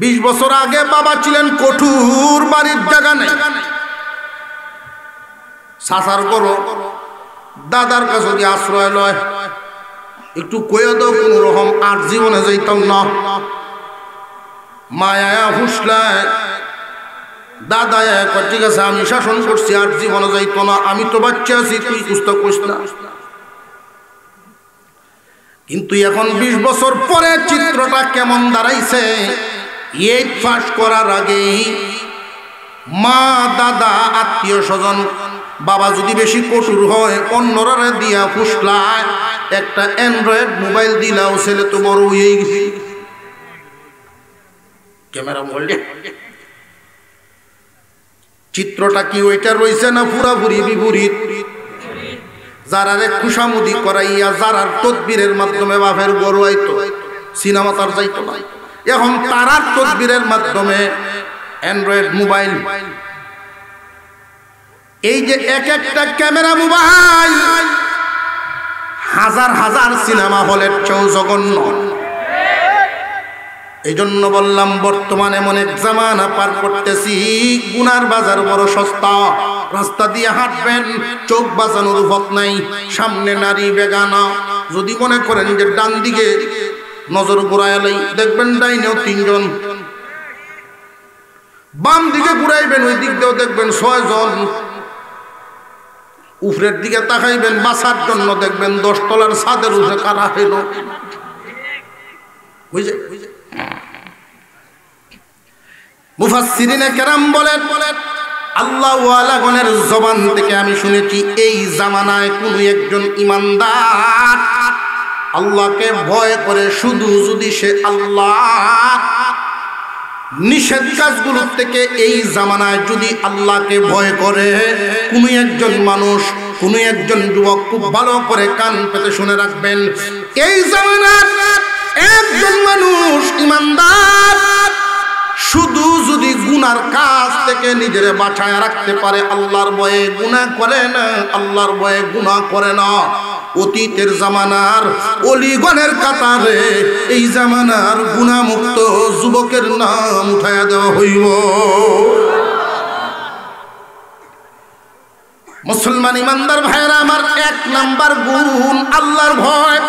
20 বছর আগে বাবা ছিলেন কঠোর, বাড়ির জায়গা নেই, সাসার করো, দাদার কাছে গিয়ে আশ্রয় লয়, একটু কয়ে দাও কোন রকম, আর জীবনে যাইতাম না। মায়া হুসলায়, দাদা ঠিক আছে আমি শাসন করছি, আর জীবনে যাইতো না, আমি তো বাচ্চা আছি, তুই কুস্তা কইস না। কিন্তু এখন 20 বছর পরে চিত্রটা কেমন দাঁড়াইছে। 8 পাস করার আগেই মা, দাদা, আত্মীয় স্বজন, বাবা যদি বেশি কঠোর হয় অন্যরা দিয়া ফুসলায়, একটা অ্যান্ড্রয়েড মোবাইল দিলাও ছেলে তো বড় হয়েই গেছে। ক্যামেরা বললে চিত্রটা কি ওইটা রয়েছে না পুরাপুরি বিপরীত? যারারে খুশামুদি করাইয়া যারার তদবিরের মাধ্যমে বাপের গরু আইতো সিনেমা তার যাইতো না, এখন তারার তদবিরের মাধ্যমে অ্যান্ড্রয়েড মোবাইল, এই যে এক একটা ক্যামেরা মোবাইল হাজার হাজার সিনেমা হলের চেয়েও জঘন্য। এই জন্য বললাম বর্তমানে এমন এক জামানা পার করতেছি, গুনার বাজার বড় সস্তা। রাস্তা দিয়ে হাঁটবেন, চোখ বাঁচানোর পথ নাই, সামনে নারী বেগানা। যদি মনে করেন যে ডান দিকে নজর ঘুরাইলেই দেখবেন ডাইনেও তিনজন, বাম দিকে ঘুরাইবেন ওই দিক দিয়েও দেখবেন 6 জন, উপরের দিকে তাকাইবেন বাঁচার জন্য দেখবেন 10 তলার ছাদের উপরে কারা হইল। বুঝে মুফাসসিরিনে কেরাম বলেন, আল্লাহ ওয়ালাগণের জবান থেকে আমি শুনেছি এই জামানায় কোন একজন ইমানদার আল্লাহকে ভয় করে, শুধু যদি সে আল্লাহ নিষেধ কাজগুলোর থেকে এই জামানায় যদি আল্লাহকে ভয় করে, কোন একজন মানুষ, কোন একজন যুবক খুব ভালো করে কান পেতে শুনে রাখবেন, এই জামানার একজন মানুষ ইমানদার শুধু যদি গুনার কাজ থেকে নিজের বাঁচায় রাখতে পারে, আল্লাহর ভয়ে গুনাহ করে না, আল্লাহর ভয়ে গুনাহ করে না, অতীতের জামানার অলিগণের কাতারে এই জামানার গুনাহমুক্ত যুবকের নাম উঠায়া দেওয়া হইব। মুসলমান ইমানদার ভাইরা আমার, 1 নাম্বার গুণ আল্লাহর ভয়।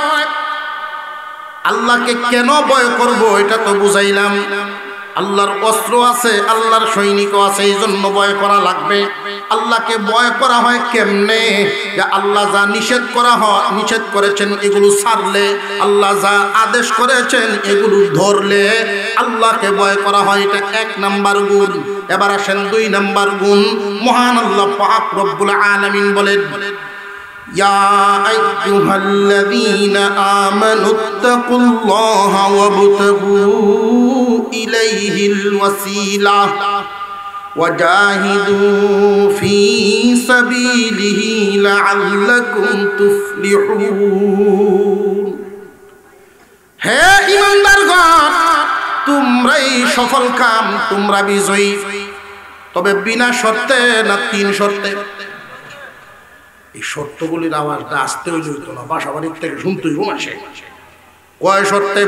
আল্লাহকে কেন ভয় করব এটা তো বুঝাইলাম। আল্লাহর অস্ত্র আছে, আল্লাহর সৈনিকও আছে, এই জন্য ভয় করা লাগবে। আল্লাহকে ভয় করা হয় কেমনে? যে আল্লাহ যা নিষেধ করেছেন এগুলো ছাড়লে, আল্লাহ যা আদেশ করেছেন এগুলো ধরলে আল্লাহকে ভয় করা হয়। এটা 1 নাম্বার গুণ। এবার আসেন 2 নাম্বার গুণ। মহান আল্লাহ পাক রব্বুল আলামিন বলেন, ইয়া আইয়ুহাল্লাযীনা আমানুত্তাকুল্লাহা ওয়াবতাগু ইলাইহিল ওয়াসিলা ওয়াজাহিদু ফি সাবিলিহি লাআল্লাকুম তুফলিহুন। হে ঈমানদারগণ, তোমরাই সফল কাম, তোমরা বিজয়ী, তবে বিনা শর্তে না 3 শর্তে। এই শর্তগুলির আওয়াজটা আসতে হইতো না, বাসা বাড়ির থেকে শুনতেই ঘুমাসে। কয় শর্তে?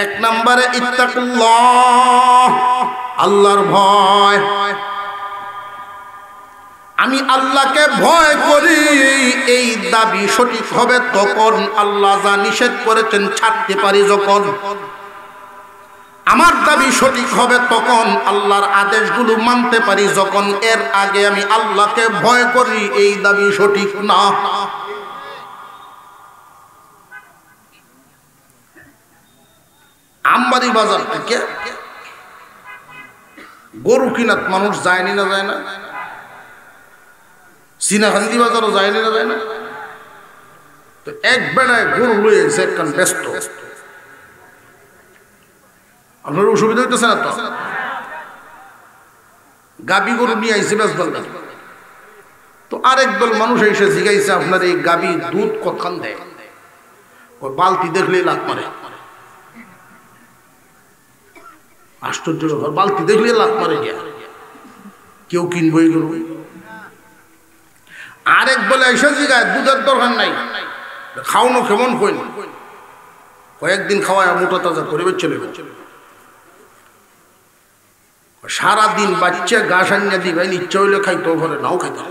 1 নম্বরে ইত্তাকুল্লাহ, আল্লাহর ভয়। আমি আল্লাহকে ভয় করি, এই দাবি সঠিক হবে তখন আল্লাহ যা নিষেধ করেছেন ছাড়তে পারি যখন। আমার দাবি সঠিক হবে তখন আল্লাহর আদেশগুলো মানতে পারি যখন। এর আগে আমি আল্লাহকে ভয় করি, এই দাবি সঠিক না। আমবাড়ি বাজার থেকে গরু কিনাত মানুষ যায়নি না যায় না? সিনাকান্দি বাজারও যায়নি না যায় না? তো এক বেড়ায় গরু লয়ে একখান ব্যস্ত, আপনার অসুবিধা হইতেছে না তো? গাবি গরু নিয়ে আইসে বেশ দল, তো আরেক দল মানুষ এসে জিগাইছে আপনার এই গাবি দুধ কতখান দেয়? ওই বালতি দেখলেই লাত মারে। আশ্চর্য ব্যাপার, বালতি দেখলেই লাত মারে গিয়া কেউ কিনবই গরু। আরেক বলে এসে জিগায় দুধের দরকার নাই, খাওয়ানো কেমন কইন, কয়েকদিন খাওয়ায় মোটা তাজা করে চলে সারাদিন বাচ্চা ঘাস আনিয়া দিবেন, ইচ্ছা হইলে খাইতে ঘরে নাও খাইতে।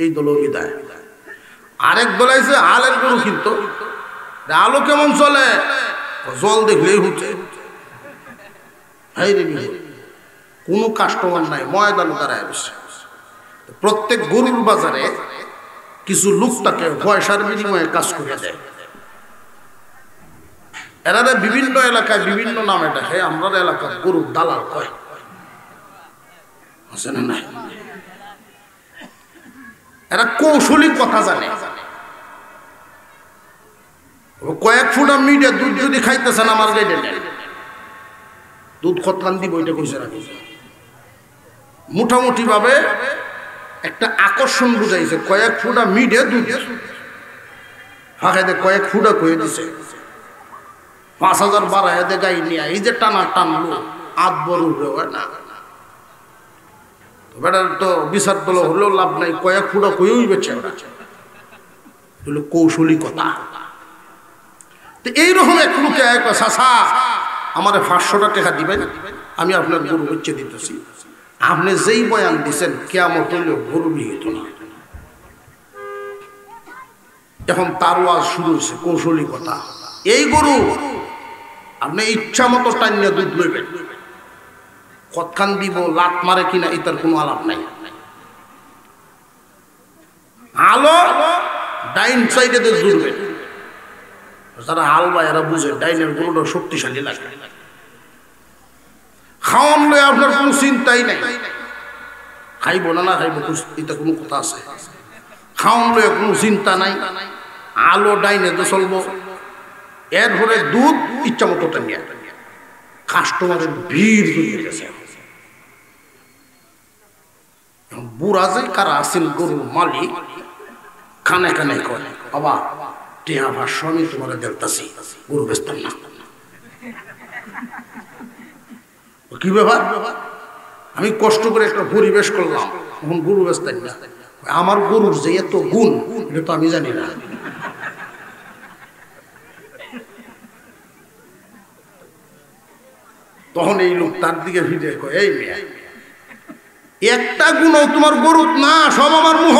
এই দল বিদায়। আরেক দলাইছে আলের গরু কিন্তু আলো কেমন চলে, জল দেখলেই হচ্ছে। কোনো কাস্টমার নাই, ময়দানে দাঁড়ায় বসে। প্রত্যেক গরুর বাজারে কিছু লোক তাকে পয়সার বিনিময়ে কাজ করে দেয়। এরা বিভিন্ন এলাকায় বিভিন্ন নামে ডাকে, আমরা এলাকার গরুর দালাল কয়, আছে না নাই? এরা কৌশলী কথা জানে। কয়েক ফুটা মিডিয়া দুধ যদি খাইতেছেন আমার গাইডে নেন, দুধ কতখান দিব এটা কইছে না। মোটামুটি ভাবে একটা আকর্ষণ বুঝাইছে, কয়েক ফুটা মিডে দুধ ফাঁকাইতে কয়েক ফুটা কয়ে দিছে, 5,000 বাড়ায় দে গাই নিয়ে, এই যে টানা টানলো আধ বড় হয় না, বেটার তো বিচার দল হলেও লাভ নাই, কয়েক ফুটা কয়েই বেছে হলো কৌশলিকতা। তো এইরকম এক লোকে চাষা আমার 500 টাকা দিবেন, আমি আপনার গরু হচ্ছে দিতেছি, আপনি যেই বয়ান দিচ্ছেন কিয়ামত হইলেও গরু নিহিত না। এখন তার ওয়াজ শুরু হয়েছে কৌশলিকতা। এই গরু আপনি ইচ্ছা মতো টাইনে দুধ লইবেন, কতখান দিব লাত মারে কিনা এটার কোনো আলাপ নাই। আলো ডাইন সাইডে জুড়বে, যারা হাল বা এরা বুঝে ডাইনের গরুটা শক্তিশালী লাগে। খাওয়ান লয়ে আপনার কোনো চিন্তাই নাই, খাইব না না খাইব এটা কোনো কথা আছে? খাওয়ান লয়ে কোনো চিন্তা নাই, আলো ডাইনে তো চলবো, এরপরে দুধ ইচ্ছা মতো টানিয়া, কাস্টমারের ভিড় হয়ে গেছে। বুড়া যে কারা আছেন গরুর মালিক, কানে কানে কয়, বাবা টিয়া ভাষ্য আমি তোমার দেখতেছি, গরু বেচতাম না। কি ব্যাপার? আমি কষ্ট করে একটা পরিবেশ করলাম, এখন গরু বেচতাম না। আমার গরুর যে এত গুণ এটা তো আমি জানি না। তখন এই লোক তার দিকে ফিরে কয়, এই মেয়ে একটা গুণ তোমার গরুত না, সব আমার মুহ।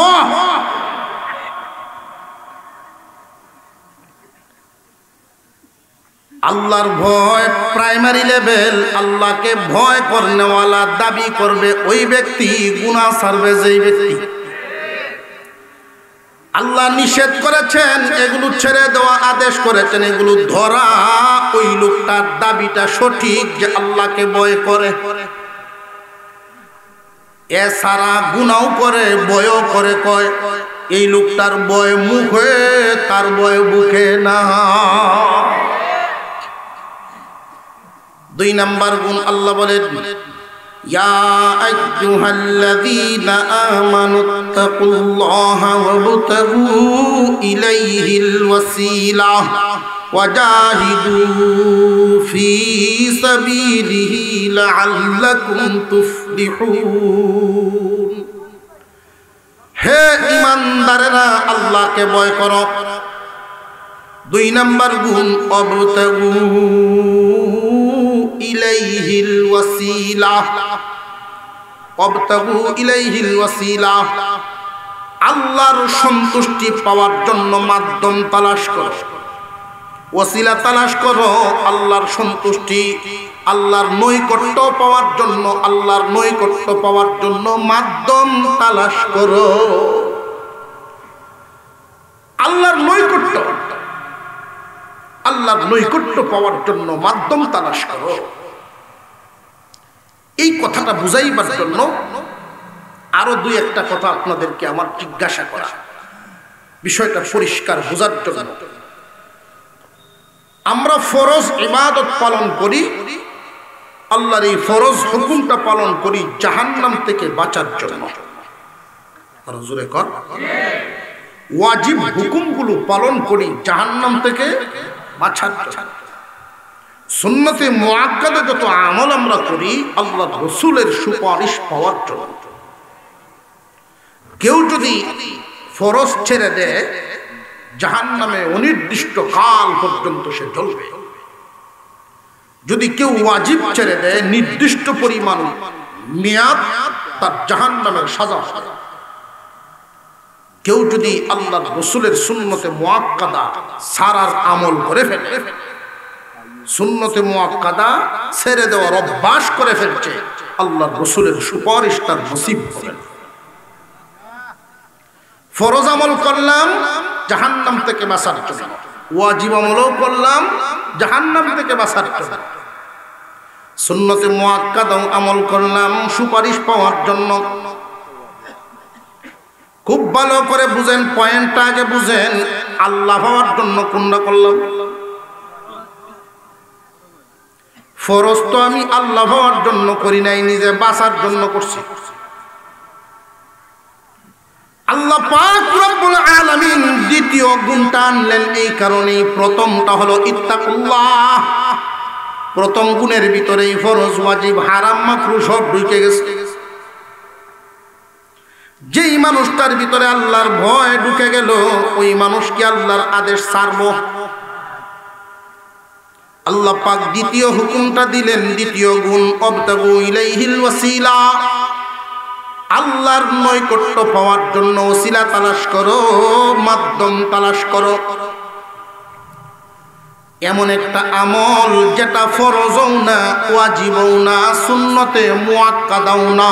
আল্লাহর ভয় প্রাইমারি লেভেল, আল্লাহকে ভয় করনেওয়ালা দাবি করবে ওই ব্যক্তি, গুনাহ ছাড়বে যেই ব্যক্তি। আল্লাহ নিষেধ করেছেন, এগুলো ছেড়ে দেওয়া আদেশ করেছেন, এগুলো ধরা, ওই লোকটার দাবিটা সঠিক যে আল্লাহকে ভয় করে। এছাড়া গুনাও করে, বয়ও করে, কয় এই লোকটার বয় মুখে, তার বয় বুকে না। 2 নাম্বার গুণ আল্লাহ বলেন, ইয়া আইয়ুহাল্লাযীনা আমানুত্তাকুল্লাহা ওয়াবতাগু ইলাইহিল ওয়াসিলাহ ওয়াজাহিদু ফি সাবিলিহি লাআল্লাকুম তুফলিহুন। হে ঈমানদারেরা, আল্লাহকে ভয় করো। 2 নাম্বার গুণ, ওয়াবতাগু ইলাইহিল ওয়াসিলাহ, ওয়াবতাগু ইলাইহিল ওয়াসিলাহ, আল্লাহর সন্তুষ্টি পাওয়ার জন্য মাধ্যম তালাশ করো, ওয়াসিলা তালাশ করো, আল্লাহর সন্তুষ্টি, আল্লাহর নৈকট্য পাওয়ার জন্য, আল্লাহর নৈকট্য পাওয়ার জন্য মাধ্যম তালাশ করো। আল্লাহর নৈকট্য, আল্লাহর নৈকট্য পাওয়ার জন্য মাধ্যম তালাশ করো। এই কথাটা বুঝাইবার জন্য আরো 2-1টা কথা আপনাদেরকে আমার জিজ্ঞাসা করা, বিষয়টা পরিষ্কার বোঝার জন্য। আমরা ফরজ ইবাদত পালন করি, আল্লাহর এই ফরজ হুকুমটা পালন করি জাহান্নাম থেকে বাঁচার জন্য। আর জোরে কর, ওয়াজিব হুকুমগুলো পালন করি জাহান্নাম থেকে বাঁচার জন্য। সুন্নতে মুআক্কাদা যত আমল আমরা করি আল্লাহ রাসূলের সুপারিশ পাওয়ার জন্য। কেউ যদি ফরজ ছেড়ে দেয়, জাহান্নামে অনির্দিষ্ট কাল পর্যন্ত সে জ্বলবে। যদি কেউ ওয়াজিব ছেড়ে দেয়, নির্দিষ্ট পরিমাণ মেয়াদ তার জাহান্নামের সাজা হবে। কেউ যদি আল্লাহর রাসূলের সুন্নতে মুআক্কাদা সারার আমল করে ফেলে, সুন্নতে মুআক্কাদা ছেড়ে দেওয়ার অভ্যাস করে ফেলছে, আল্লাহর রাসূলের সুপারিশ তার নসিব হবে। ফরজ আমল করলাম জাহান্নাম থেকে বাঁচার জন্য, ওয়াজিব আমলও করলাম জাহান্নাম থেকে বাঁচার জন্য, সুন্নতে মুআক্কাদা আমল করলাম সুপারিশ পাওয়ার জন্য। খুব ভালো করে বুঝেন, পয়েন্টটা আগে বুঝেন, আল্লাহ পাওয়ার জন্য কোনটা করলাম? ফরজ তো আমি আল্লাহ পাওয়ার জন্য করি নাই, নিজে বাঁচার জন্য করছি। গুণটা আনলেন এই কারণেই। প্রথমটা হলো ইত্তাকুল্লাহ। প্রথম গুণের ভিতরেই ফরজ, ওয়াজিব, হারাম, মাকরুহ সব ঢুকে গেছে। যেই মানুষটার ভিতরে আল্লাহর ভয় ঢুকে গেল, ওই মানুষ কি আল্লাহর আদেশ ছাড়বো? আল্লাহ পাক দ্বিতীয় হুকুমটা দিলেন, দ্বিতীয় গুণ, অবতাগু ইলাইহিল ওয়াসিলা। আল্লাহর নৈকট্য পাওয়ার জন্য ওসিলা তালাশ করো, মাধ্যম তালাশ করো। এমন একটা আমল যেটা ফরজও না, ওয়াজিবও না, সুন্নতে মুআক্কাদাও না।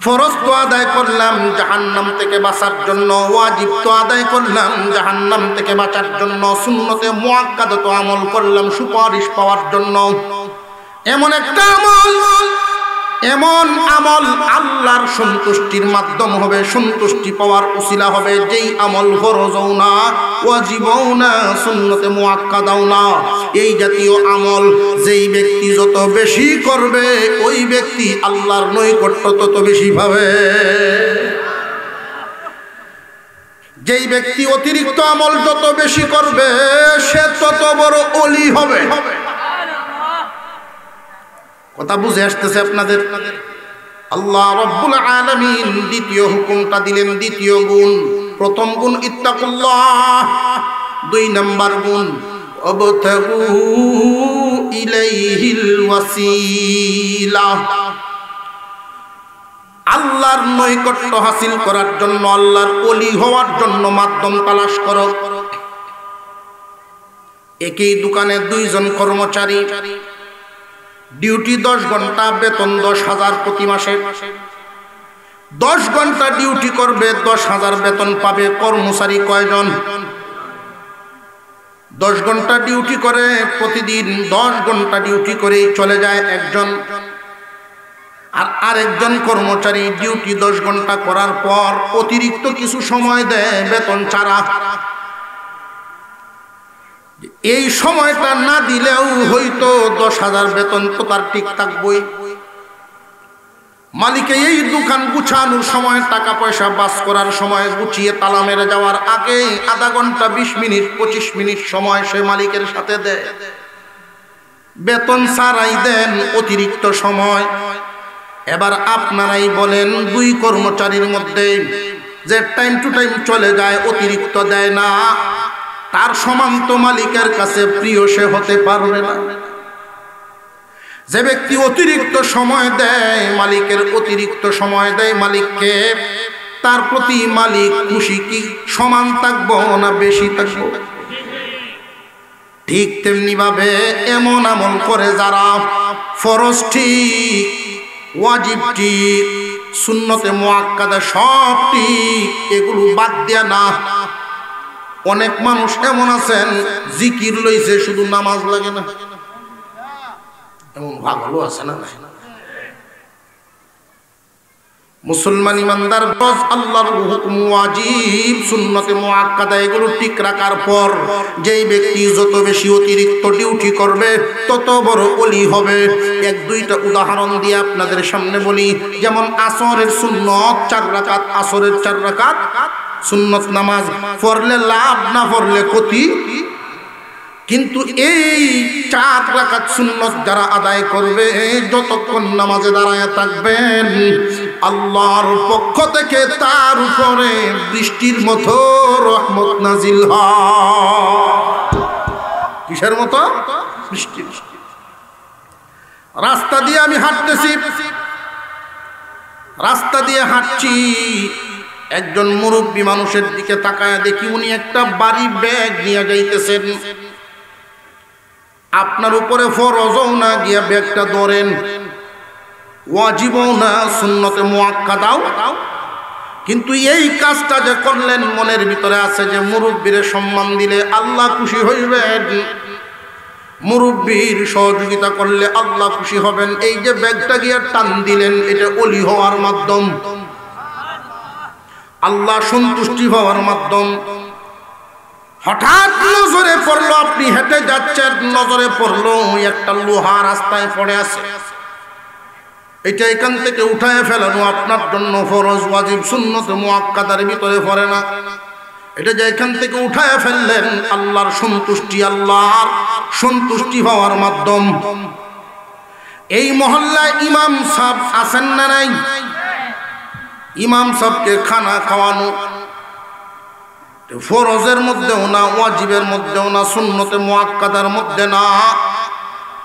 ফরজ তো আদায় করলাম জাহান্নাম থেকে বাঁচার জন্য, ওয়াজিব তো আদায় করলাম জাহান্নাম থেকে বাঁচার জন্য, সুন্নতে মুআক্কাদা তো আমল করলাম সুপারিশ পাওয়ার জন্য। এমন একটা আমল, এমন আমল আল্লাহর সন্তুষ্টির মাধ্যম হবে, সন্তুষ্টি পাওয়ার উসিলা হবে, যেই আমল ফরজও না, ওয়াজিবও না, সুন্নতে মুআক্কাদাও না। এই জাতীয় আমল যেই ব্যক্তি যত বেশি করবে, ওই ব্যক্তি আল্লাহর নৈকট্য তত বেশি পাবে। যেই ব্যক্তি অতিরিক্ত আমল যত বেশি করবে, সে তত বড় ওলি হবে। কথা বুঝে আসতেছে আপনাদের? আল্লাহ রাব্বুল আলামিন দ্বিতীয় হুকুমটা দিলেন, দ্বিতীয় গুণ। প্রথম গুণ ইত্তাকুল্লাহ, দুই নাম্বার গুণ অবতাগু ইলাইহিল ওয়াসিলা। আল্লাহর নৈকট্য হাসিল করার জন্য, আল্লাহর ওলি হওয়ার জন্য মাধ্যম তালাশ করো। একই দোকানে দুইজন কর্মচারী, ডিউটি 10 ঘন্টা, বেতন 10,000 প্রতি মাসে। 10 ঘন্টা ডিউটি করবে, 10,000 বেতন পাবে। কর্মচারী কয়জন? 10 ঘন্টা ডিউটি করে, প্রতিদিন 10 ঘন্টা ডিউটি করে চলে যায় একজন। আর আরেকজন কর্মচারী ডিউটি 10 ঘন্টা করার পর অতিরিক্ত কিছু সময় দেয় বেতন ছাড়া। এই সময়টা না দিলেও হয়তো 10,000 বেতন তো তার ঠিক থাকবই। মালিকে এই দোকান গুছানোর সময়, টাকা পয়সা বাস করার সময়, গুছিয়ে তালা মেরে যাওয়ার আগে আধা ঘন্টা, 20 মিনিট, 25 মিনিট সময় সে মালিকের সাথে দেয়। বেতন ছাড়াই দেন অতিরিক্ত সময়। এবার আপনারাই বলেন, দুই কর্মচারীর মধ্যে যে টাইম টু টাইম চলে যায়, অতিরিক্ত দেয় না, তার সমান তো মালিকের কাছে প্রিয় সে হতে পারবে না। যে ব্যক্তি অতিরিক্ত সময় দেয়, মালিকের অতিরিক্ত সময় দেয় মালিককে, তার প্রতি মালিক খুশি কি সমান থাকবো না বেশি থাকবো? ঠিক তেমনি ভাবে এমন আমল করে যারা ফরজ ঠিক, ওয়াজিব ঠিক, সুন্নতে মুআক্কাদা সব ঠিক, এগুলো বাদ দেয়া না। অনেক মানুষ এমন আছেন, জিকির লইছে শুধু নামাজ লাগে না, এমন ভালো আছে না? মুসলমান ইমানদার বস আল্লাহর হুকুম, ওয়াজিব, সুন্নতে মুআক্কাদা এগুলো ঠিক রাখার পর যেই ব্যক্তি যত বেশি অতিরিক্ত ডিউটি করবে, তত বড় ওলি হবে। এক দুইটা উদাহরণ দিয়ে আপনাদের সামনে বলি। যেমন আসরের সুন্নত 4 রাকাত, আসরের 4 রাকাত সুন্নত নামাজ পড়লে লাভ, না পড়লে ক্ষতি। কিন্তু এই 4 রাকাত সুন্নত যারা আদায় করবে, যতক্ষণ নামাজে দাঁড়ায় থাকবেন, আল্লাহর পক্ষ থেকে তার উপরে বৃষ্টির মতো রহমত নাজিল হয়। কিসের মতো? বৃষ্টি। রাস্তা দিয়ে আমি হাঁটতেছি, রাস্তা দিয়ে হাঁটছি, একজন মুরব্বী মানুষের দিকে তাকায় দেখি উনি একটা বাড়ি ব্যাগ নিয়ে যাইতেছেন। আপনার উপরে ফরজও না গিয়া ব্যাগটা ধরেন, ওয়াজিবও না, সুন্নতে মুআক্কাদাও। কিন্তু এই কাজটা যে করলেন, মনের ভিতরে আছে যে মুরব্বীরে সম্মান দিলে আল্লাহ খুশি হইবেন, মুরব্বীর সহযোগিতা করলে আল্লাহ খুশি হবেন। এই যে ব্যাগটা গিয়া টান দিলেন, এটা ওলি হওয়ার মাধ্যম, আল্লাহ সন্তুষ্টি হওয়ার মাধ্যম। হঠাৎ নজরে পড়লো, আপনি হেঁটে যাচ্ছেন, নজরে পড়লো একটা লোহা রাস্তায় পড়ে আছে। এটা এখান থেকে উঠায় ফেলানো আপনার জন্য ফরজ, ওয়াজিব, সুন্নত মুআক্কাদার ভিতরে পড়ে না। এটা যে এখান থেকে উঠায় ফেললেন আল্লাহর সন্তুষ্টি পাওয়ার মাধ্যম। এই মহল্লায় ইমাম সাহেব আছেন না নাই? ইমাম সাহেবকে খানা খাওয়ানো ফরজের মধ্যেও না, ওয়াজিবের মধ্যেও না, সুন্নতে মুআক্কাদার মধ্যে না,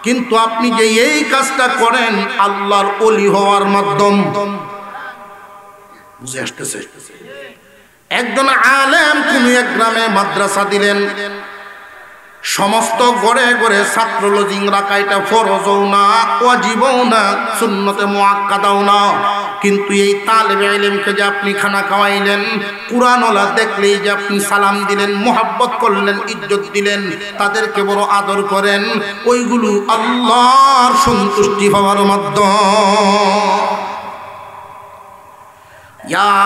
কিন্তু আপনি যে এই কাজটা করেন আল্লাহর ওলি হওয়ার মাধ্যম। বুঝে আসতেছে? একজন আলেম কোন এক গ্রামে মাদ্রাসা দিলেন, সমস্ত ঘরে ঘরে ছাত্র লজিং রাখা এটা ফরজও না, ওয়াজিবও না, সুন্নতে মুআক্কাদাও না, কিন্তু এই তালেবে ইলমকে যে আপনি খানা খাওয়াইলেন, কুরআনওয়ালা দেখলেই যে আপনি সালাম দিলেন, মোহাব্বত করলেন, ইজ্জত দিলেন, তাদেরকে বড় আদর করেন, ওইগুলো আল্লাহর সন্তুষ্টি পাওয়ার মাধ্যম। يا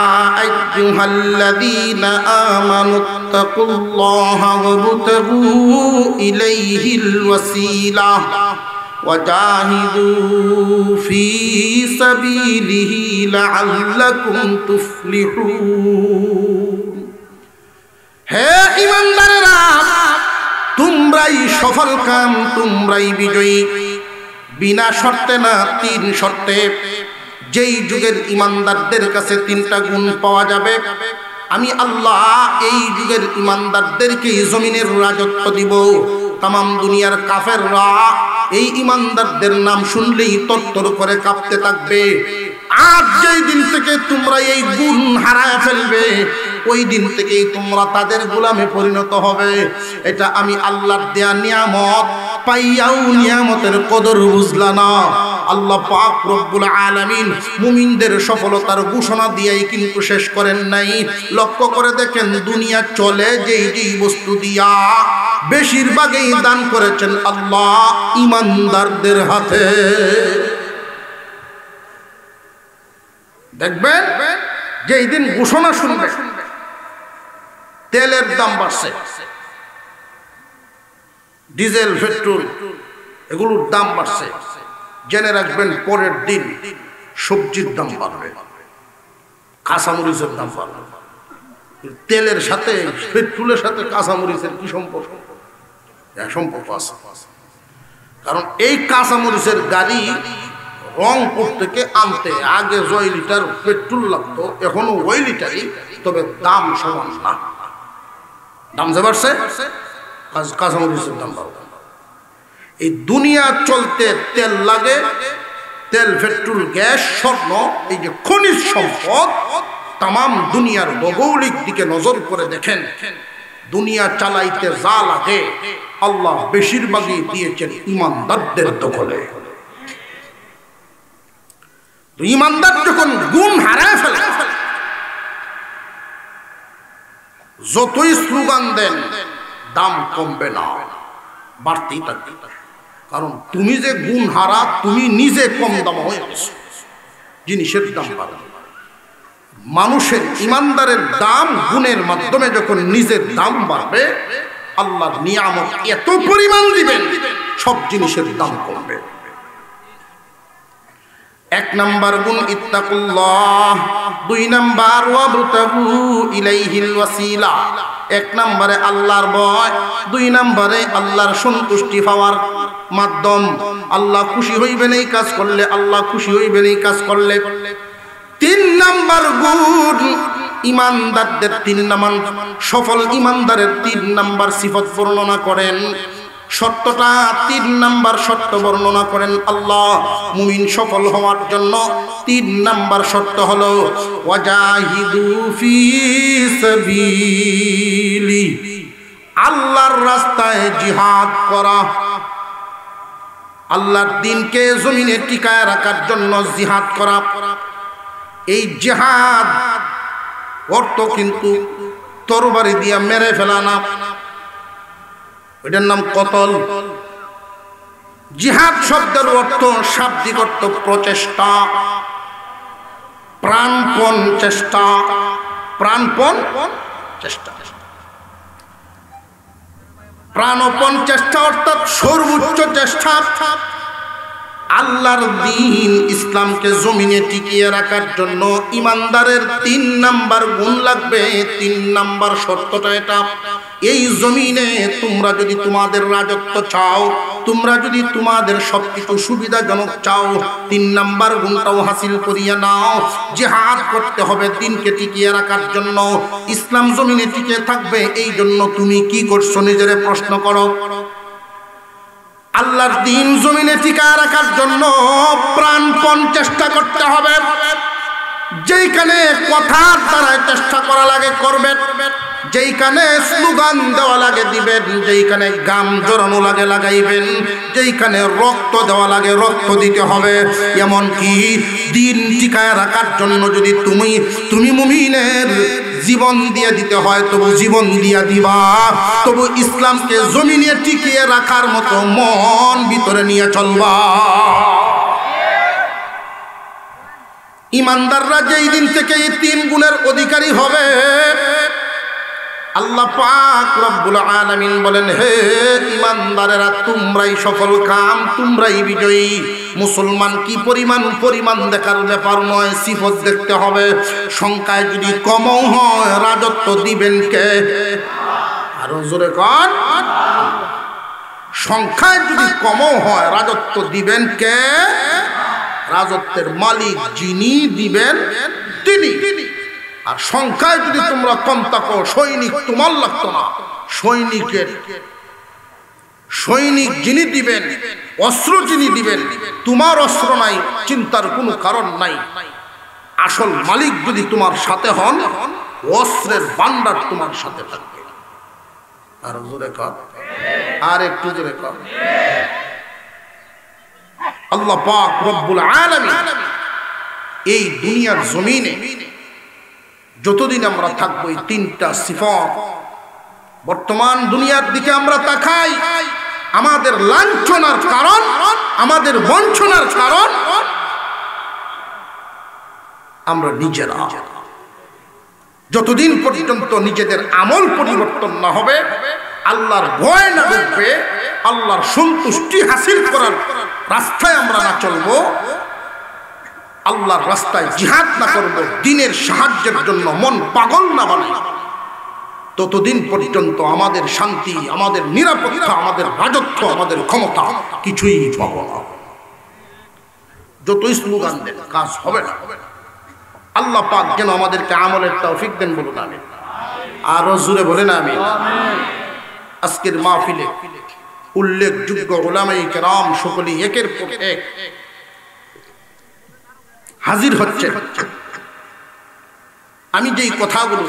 أيها الذين آمنوا اتقوا الله وابتغوا إليه الوسيلة وجاهدوا في سبيله لعلكم تفلحون। হে ঈমানদারেরা, তোমরাই সফল কাম, তোমরাই বিজয়ী। বিনা শর্তে না, 3 শর্তে। যেই যুগের ইমানদারদের কাছে 3টা গুণ পাওয়া যাবে, আমি আল্লাহ এই যুগের ইমানদারদেরকে জমিনের রাজত্ব দিব। তামাম দুনিয়ার কাফেররা এই ইমানদারদের নাম শুনলেই তরতর করে কাঁপতে থাকবে। আজ যেই দিন থেকে তোমরা এই গুণ হারায় ফেলবে, ওই দিন থেকেই তোমরা তাদের গোলামে পরিণত হবে। এটা আমি আল্লাহর দেয়া নিয়ামত, পাইয়াও নিয়ামতের কদর বুঝলা না। আল্লাহ পাক রব্বুল আলামিন মুমিনদের সফলতার ঘোষণা দিয়েই কিন্তু শেষ করেন নাই। লক্ষ্য করে দেখেন, দুনিয়া চলে যেই বস্তু দিয়া, বেশিরভাগই দান করেছেন আল্লাহ ইমানদারদের হাতে। দেখবেন যেই দিন ঘোষণা শুনবে তেলের দাম বাড়ছে, ডিজেল, পেট্রোল এগুলোর দাম বাড়ছে, জেনে রাখবেন পরের দিন সবজির দাম বাড়বে, কাঁচামরিচের দাম বাড়বে। তেলের সাথে, পেট্রোলের সাথে কাঁচামরিচের কি সম্পর্ক? সম্পর্ক আছে। কারণ এই কাঁচামরিচের গাড়ি রংপুর থেকে আনতে আগে 6 লিটার পেট্রোল লাগতো, এখনো ওই লিটারই, তবে দাম সমান না। দাম যে বাড়ছে, কাঁচামরিচের দাম বাড়বে। এই দুনিয়া চলতে তেল লাগে, তেল, পেট্রোল, গ্যাস, স্বর্ণ, এই যে খনিজ সম্পদ, তামাম দুনিয়ার ভৌগোলিক দিকে নজর করে দেখেন, দুনিয়া চালাইতে যা লাগে আল্লাহ বেশিরভাগই দিয়েছেন ইমানদারদের দখলে। ইমানদার যখন গুণ হারায় ফেলে, যতই স্লোগান দেন দাম কমবে না, বাড়তেই থাকবে। কারণ তুমি যে গুণ হারা, তুমি নিজে কম দাম হয়ে গেছো, জিনিসের দাম বাড়বে। মানুষের, ইমানদারের দাম গুণের মাধ্যমে যখন নিজের দাম বাড়বে, আল্লাহর নিয়ামত এত পরিমাণ দিবেন, সব জিনিসের দাম কমবে। 1 নাম্বার গুণ ইত্তাকুল্লাহ, 2 নাম্বার ওয়াবতাগু ইলাইহিল ওয়াসিলা। 1 নম্বরে আল্লাহর ভয়, 2 নম্বরে আল্লাহর সন্তুষ্টি পাওয়ার মাধ্যম। আল্লাহ খুশি হইবেন এই কাজ করলে, আল্লাহ খুশি হইবেন এই কাজ করলে। 3 নাম্বার গুণ ইমানদারদের, 3 নাম্বার সফল ইমানদারের 3 নাম্বার সিফত বর্ণনা করেন। শর্তটা 3 নাম্বার শর্ত বর্ণনা করেন আল্লাহ। মুমিন সফল হওয়ার জন্য 3 নাম্বার শর্ত হলো ওয়াজাহিদু ফি সাবিলি, আল্লাহর রাস্তায় জিহাদ করা। আল্লাহর দ্বীনকে জমিনে টিকায় রাখার জন্য জিহাদ করা। এই জিহাদ অর্থ কিন্তু তরবারি দিয়া মেরে ফেলা না, এটার নাম কতল। জিহাদ শব্দের অর্থ, শাব্দিক অর্থ প্রচেষ্টা, প্রাণপণ চেষ্টা, প্রাণপণ চেষ্টা। প্রাণপণ চেষ্টা অর্থাৎ সর্বোচ্চ চেষ্টা। আল্লাহর দ্বীন ইসলামকে জমিনে টিকিয়ে রাখার জন্য ইমানদারের 3 নাম্বার গুণ লাগবে। 3 নাম্বার শর্তটা এটা, এই জমিনে তোমরা যদি তোমাদের রাজত্ব চাও, তোমরা যদি তোমাদের সবকিছু সুবিধাজনক চাও, 3 নাম্বার গুণটাও হাসিল করিয়া নাও। জিহাদ করতে হবে দ্বীনকে টিকিয়ে রাখার জন্য। ইসলাম জমিনে টিকে থাকবে, এই জন্য তুমি কি করছো নিজেরে প্রশ্ন করো। আল্লাহর দ্বীন জমিনে টিকায় রাখার জন্য প্রাণপণ চেষ্টা করতে হবে। যেইখানে কথার দ্বারা চেষ্টা করা লাগে করবেন, যেইখানে স্লোগান দেওয়া লাগে দিবেন, যেইখানে গাম জড়ানো লাগে লাগাইবেন, যেইখানে রক্ত দেওয়া লাগে রক্ত দিতে হবে। এমনকি দ্বীন টিকায় রাখার জন্য যদি তুমি মুমিনের জীবন দিয়ে দিতে হয় তবু জীবন দিয়া দিবা, তবু ইসলামকে জমিনে টিকিয়ে রাখার মতো মন ভিতরে নিয়ে চলবা। ইমানদাররা যেই দিন থেকে এই 3 গুণের অধিকারী হবে, আল্লাহ পাক রব্বুল আলামিন বলেন, হে ইমানদারেরা তোমরাই সফল কাম, তোমরাই বিজয়ী। মুসলমান কি পরিমাণ দেখার ব্যাপার নয়, সিফত দেখতে হবে। সংখ্যায় যদি কমও হয় রাজত্ব দিবেন কে? আরো জোরে কন। সংখ্যায় যদি কমও হয় রাজত্ব দিবেন কে? রাজত্বের মালিক যিনি, দিবেন তিনি। আর সংখ্যায় যদি তোমরা কম থাকো, সৈনিক তোমার লাগতো না, সৈনিক যিনি দিবেন, অস্ত্র যিনি দিবেন, তোমার অস্ত্র নাই, চিন্তার কোনো কারণ নাই। আসল মালিক যদি তোমার সাথে হন, অস্ত্রের ভান্ডার তোমার সাথে থাকবে। আর জোরে কর, আর একটু জোরে কর। আল্লাহ পাক রব্বুল আলামিন এই দুনিয়ার জমিনে যতদিন আমরা থাকবো এই 3টা সিফত। বর্তমান দুনিয়ার দিকে আমরা তাকাই, আমাদের লাঞ্ছনার কারণ, আমাদের বঞ্চনার কারণ আমরা নিজেরা। যতদিন পর্যন্ত নিজেদের আমল পরিবর্তন না হবে, আল্লাহর ভয় না ঢুকবে, আল্লাহর সন্তুষ্টি হাসিল করার রাস্তায় আমরা না চলবো, আল্লাহর রাস্তায় জিহাদ না করব, দ্বীনের সাহায্যের জন্য মন পাগল না বানাই, ততদিন পর্যন্ত আমাদের শান্তি, আমাদের নিরাপত্তা, আমাদের রাজত্ব, আমাদের ক্ষমতা কিছুই পাব না। যতই স্লোগান দেন কাজ হবে না। আল্লাহ পাক যেন আমাদেরকে আমলের তৌফিক দেন, বলুন আমিন। আরো জোরে বলেন আমিন। আজকের মাহফিলে উল্লেখযোগ্য উলামায়ে কেরাম সকলেই একের পর এক হাজির হচ্ছে। আমি যেই কথাগুলো